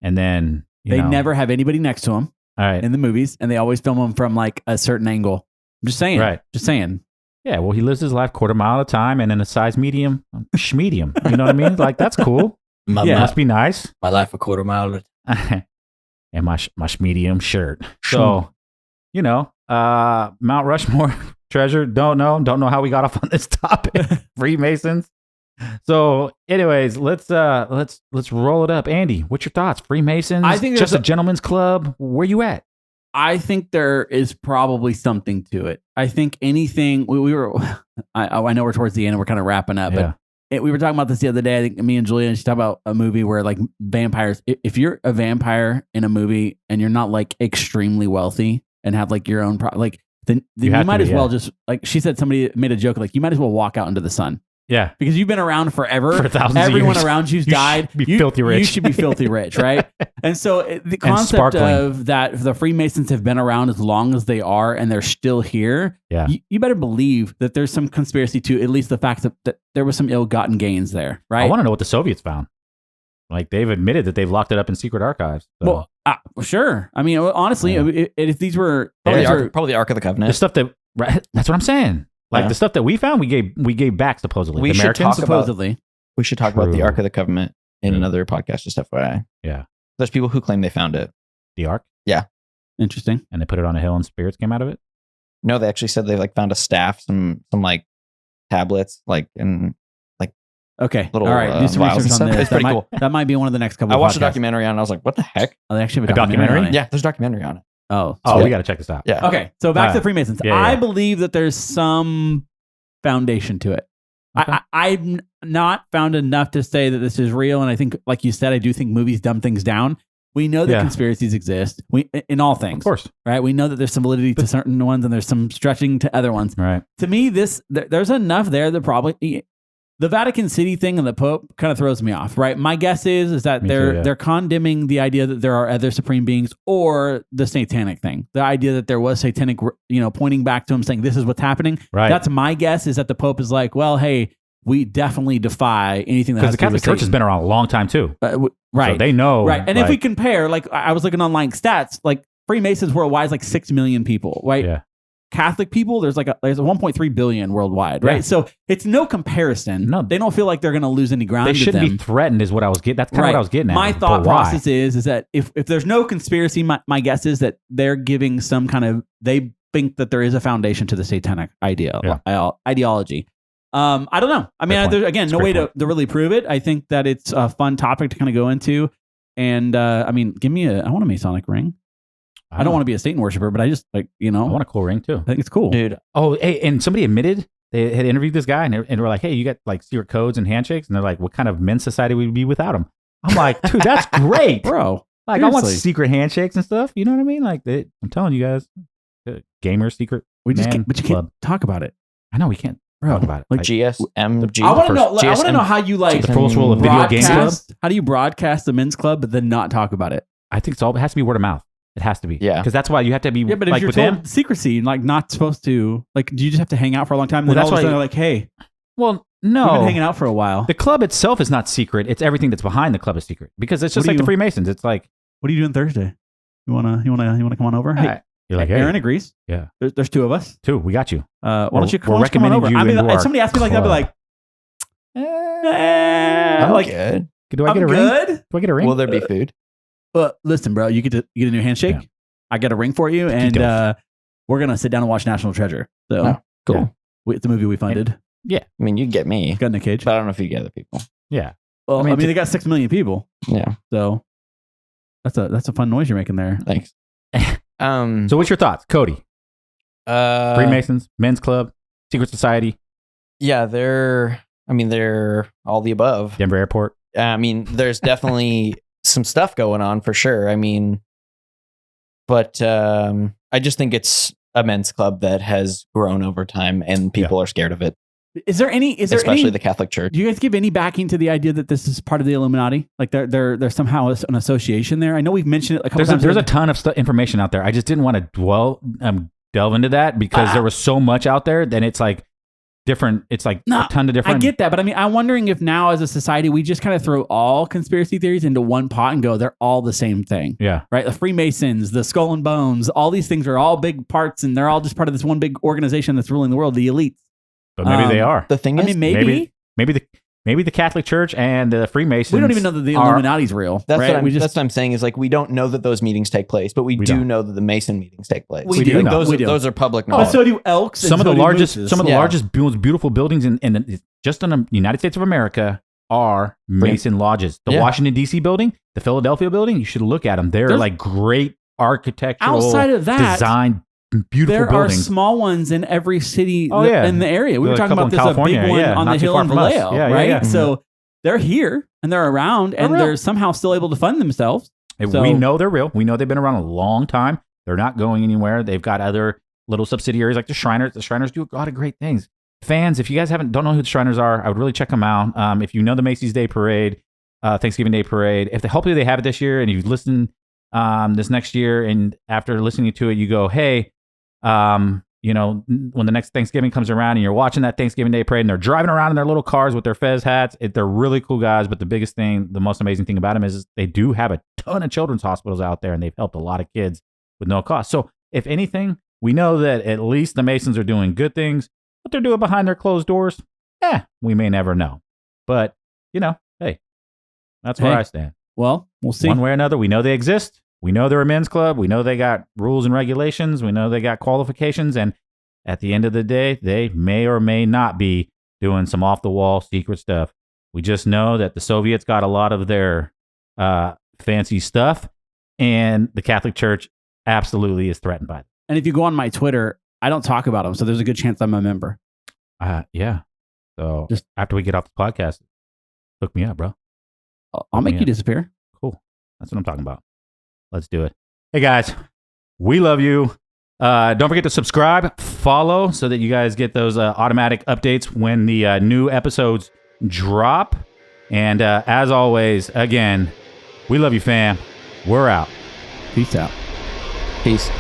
Speaker 1: And then
Speaker 3: they never have anybody next to him.
Speaker 1: All right.
Speaker 3: In the movies, and they always film him from like a certain angle. I'm just saying.
Speaker 1: Right.
Speaker 3: Just saying.
Speaker 1: Yeah. Well, he lives his life quarter mile at a time and in a size medium, schmedium. You know what I mean? Like, that's cool. Must be nice.
Speaker 2: My life a quarter mile.
Speaker 1: And my schmedium shirt. So, Mount Rushmore treasure. Don't know how we got off on this topic. Freemasons. So, anyways, let's roll it up. Andy, what's your thoughts? Freemasons?
Speaker 3: I think
Speaker 1: just a gentleman's club. Where you at?
Speaker 3: I think there is probably something to it. I think anything we were. I know we're towards the end and we're kind of wrapping up, but we were talking about this the other day. I think me and Julia, she talked about a movie where like vampires. If you're a vampire in a movie and you're not like extremely wealthy and have like your own then you might as well just like she said. Somebody made a joke like you might as well walk out into the sun.
Speaker 1: Yeah,
Speaker 3: because you've been around forever.
Speaker 1: For thousands
Speaker 3: Everyone
Speaker 1: of years.
Speaker 3: around you's died.
Speaker 1: Should be filthy rich.
Speaker 3: You should be filthy rich, right? And so the concept of that the Freemasons have been around as long as they are, and they're still here.
Speaker 1: Yeah,
Speaker 3: you better believe that there's some conspiracy to at least the fact that there was some ill-gotten gains there, right?
Speaker 1: I want to know what the Soviets found. Like they've admitted that they've locked it up in secret archives. So.
Speaker 3: Well, sure. I mean, honestly, if these were
Speaker 2: probably the Ark of the Covenant,
Speaker 1: the stuff that that's what I'm saying. Like the stuff that we found, we gave back supposedly.
Speaker 2: We
Speaker 1: the Americans
Speaker 3: supposedly.
Speaker 2: We should talk about the Ark of the Covenant in another podcast, just FYI.
Speaker 1: Yeah.
Speaker 2: There's people who claim they found it.
Speaker 1: The Ark?
Speaker 2: Yeah.
Speaker 3: Interesting.
Speaker 1: And they put it on a hill and spirits came out of it?
Speaker 2: No, they actually said they like found a staff, some like tablets, like in like
Speaker 3: okay.
Speaker 2: Little,
Speaker 3: all right. Do some research on this.
Speaker 2: It's pretty cool.
Speaker 3: That might be one of the next couple.
Speaker 2: I watched a documentary on it. And I was like, what the heck?
Speaker 3: Oh, they actually have
Speaker 1: a documentary on
Speaker 3: it?
Speaker 2: Yeah, there's a documentary on it.
Speaker 3: Oh,
Speaker 1: we got to check this out.
Speaker 2: Yeah.
Speaker 3: Okay. So back to the Freemasons.
Speaker 1: Yeah.
Speaker 3: I believe that there's some foundation to it. Okay. I've not found enough to say that this is real. And I think, like you said, I do think movies dumb things down. We know that conspiracies exist. In all things,
Speaker 1: of course,
Speaker 3: right? We know that there's some validity to certain ones, and there's some stretching to other ones.
Speaker 1: Right.
Speaker 3: To me, there's enough there that probably the Vatican City thing and the Pope kind of throws me off. Right. My guess is that they're condemning the idea that there are other supreme beings, or the satanic thing, the idea that there was satanic, pointing back to him saying this is what's happening.
Speaker 1: Right.
Speaker 3: That's my guess, is that the Pope is like, well, hey, we definitely defy anything that has
Speaker 1: because the Catholic Church has been around a long time too.
Speaker 3: Right.
Speaker 1: So they know.
Speaker 3: Right. And if we compare, like I was looking online stats, like Freemasons worldwide is like 6 million people, right?
Speaker 1: Yeah.
Speaker 3: Catholic people, there's a 1.3 billion worldwide, right? Yeah. So it's no comparison.
Speaker 1: No,
Speaker 3: they don't feel like they're going to lose any ground.
Speaker 1: They shouldn't be threatened, is what I was getting. That's kind of what I was getting at.
Speaker 3: My thought process is that if there's no conspiracy, my guess is that they're giving some kind of, they think that there is a foundation to the satanic ideology. I don't know. I mean, there's again no way to really prove it. I think that it's a fun topic to kind of go into. And I mean, I want a Masonic ring. I don't want to be a Satan worshiper, but I just I
Speaker 1: want a cool ring too.
Speaker 3: I think it's cool,
Speaker 2: dude.
Speaker 1: Oh, hey, and somebody admitted they had interviewed this guy, and we're like, hey, you got like secret codes and handshakes, and they're like, what kind of men's society would we be without them? I'm like, dude, that's great,
Speaker 3: bro.
Speaker 1: Like, seriously. I want secret handshakes and stuff. You know what I mean? Like, I'm telling you guys, gamer secret.
Speaker 3: We just can't, but you can't talk about it.
Speaker 1: I know we can't. Talk about it.
Speaker 2: Like GSMG.
Speaker 3: I want to know how you like
Speaker 1: the first rule of video game club.
Speaker 3: How do you broadcast the men's club but then not talk about it?
Speaker 1: I think it has to be word of mouth. It has to be.
Speaker 2: Yeah.
Speaker 1: Because that's why you have to be.
Speaker 3: Yeah, but if you're told secrecy, like not supposed to, like, do you just have to hang out for a long time? And then all of a sudden they're like, hey.
Speaker 1: Well, no.
Speaker 3: We've been hanging out for a while.
Speaker 1: The club itself is not secret. It's everything that's behind the club is secret. Because it's just like the Freemasons. It's like,
Speaker 3: what are you doing Thursday? You wanna come on over? Hey.
Speaker 1: You're like, hey.
Speaker 3: Aaron agrees.
Speaker 1: Yeah.
Speaker 3: There's 2 of us.
Speaker 1: 2. We got you.
Speaker 3: Why don't you come on over?
Speaker 1: You
Speaker 3: if somebody asked me like that, I'd be like,
Speaker 2: I'm
Speaker 3: like,
Speaker 2: good.
Speaker 1: Do I get a ring? Do I get a ring?
Speaker 2: Will there be food?
Speaker 3: Well, listen, bro, you get a new handshake. Yeah. I got a ring for you, and we're gonna sit down and watch National Treasure. So
Speaker 2: cool.
Speaker 3: It's the movie we funded.
Speaker 1: Yeah,
Speaker 2: I mean, you get me.
Speaker 3: Got Nick Cage,
Speaker 2: but I don't know if you get other people.
Speaker 1: Yeah.
Speaker 3: Well, I mean they got 6 million people.
Speaker 2: Yeah.
Speaker 3: So that's a fun noise you're making there.
Speaker 2: Thanks.
Speaker 1: So what's your thoughts, Cody? Freemasons, men's club, secret society.
Speaker 2: Yeah, they're all the above.
Speaker 1: Denver Airport.
Speaker 2: I mean, there's definitely some stuff going on for sure. I mean, but I just think it's a men's club that has grown over time, and people are scared of it.
Speaker 3: Is there any?
Speaker 2: Especially the Catholic Church?
Speaker 3: Do you guys give any backing to the idea that this is part of the Illuminati? Like they're somehow an association there. I know we've mentioned it a couple times.
Speaker 1: There's a ton of information out there. I just didn't want to delve into that because there was so much out there. Then it's like different. It's like a ton of different.
Speaker 3: I get that, but I mean, I'm wondering if now as a society we just kind of throw all conspiracy theories into one pot and go, they're all the same thing.
Speaker 1: Yeah.
Speaker 3: Right. The Freemasons, the Skull and Bones, all these things are all big parts, and they're all just part of this one big organization that's ruling the world, the elites.
Speaker 1: But maybe they are.
Speaker 2: The thing is,
Speaker 3: maybe
Speaker 1: the Catholic Church and the Freemasons.
Speaker 3: We don't even know that the Illuminati's real.
Speaker 2: That's
Speaker 3: right?
Speaker 2: That's what I'm saying is like we don't know that those meetings take place, but we do know that the Mason meetings take place.
Speaker 3: We do.
Speaker 2: Those are public knowledge.
Speaker 3: But so do elks.
Speaker 1: Some of the largest, most beautiful buildings in just in the United States of America are Mason lodges. The Washington D.C. building, the Philadelphia building. You should look at them. They're like great architectural
Speaker 3: outside of that
Speaker 1: design. Beautiful
Speaker 3: there
Speaker 1: buildings.
Speaker 3: Are small ones in every city in the area. We were talking about this a big one on the hill in Vallejo, right?
Speaker 1: Yeah.
Speaker 3: So they're here and they're around and they're somehow still able to fund themselves.
Speaker 1: We know they're real. We know they've been around a long time. They're not going anywhere. They've got other little subsidiaries like the Shriners. The Shriners do a lot of great things. Fans, if you guys don't know who the Shriners are, I would really check them out. If you know the Macy's Day Parade, Thanksgiving Day Parade, hopefully they have it this year and you listen this next year and after listening to it, you go, hey, when the next Thanksgiving comes around and you're watching that Thanksgiving Day Parade and they're driving around in their little cars with their fez hats, they're really cool guys. But the most amazing thing about them is they do have a ton of children's hospitals out there and they've helped a lot of kids with no cost. So if anything, we know that at least the Masons are doing good things. What they're doing behind their closed doors, we may never know. But, hey, that's where I stand.
Speaker 3: Well, we'll see.
Speaker 1: One way or another, we know they exist. We know they're a men's club. We know they got rules and regulations. We know they got qualifications. And at the end of the day, they may or may not be doing some off-the-wall secret stuff. We just know that the Soviets got a lot of their fancy stuff, and the Catholic Church absolutely is threatened by it.
Speaker 3: And if you go on my Twitter, I don't talk about them, so there's a good chance I'm a member.
Speaker 1: Yeah. So just after we get off the podcast, hook me up, bro.
Speaker 3: I'll make you disappear.
Speaker 1: Cool. That's what I'm talking about. Let's do it. Hey, guys, we love you. Don't forget to subscribe, follow, so that you guys get those automatic updates when the new episodes drop. And as always, again, we love you, fam. We're out.
Speaker 3: Peace out.
Speaker 2: Peace.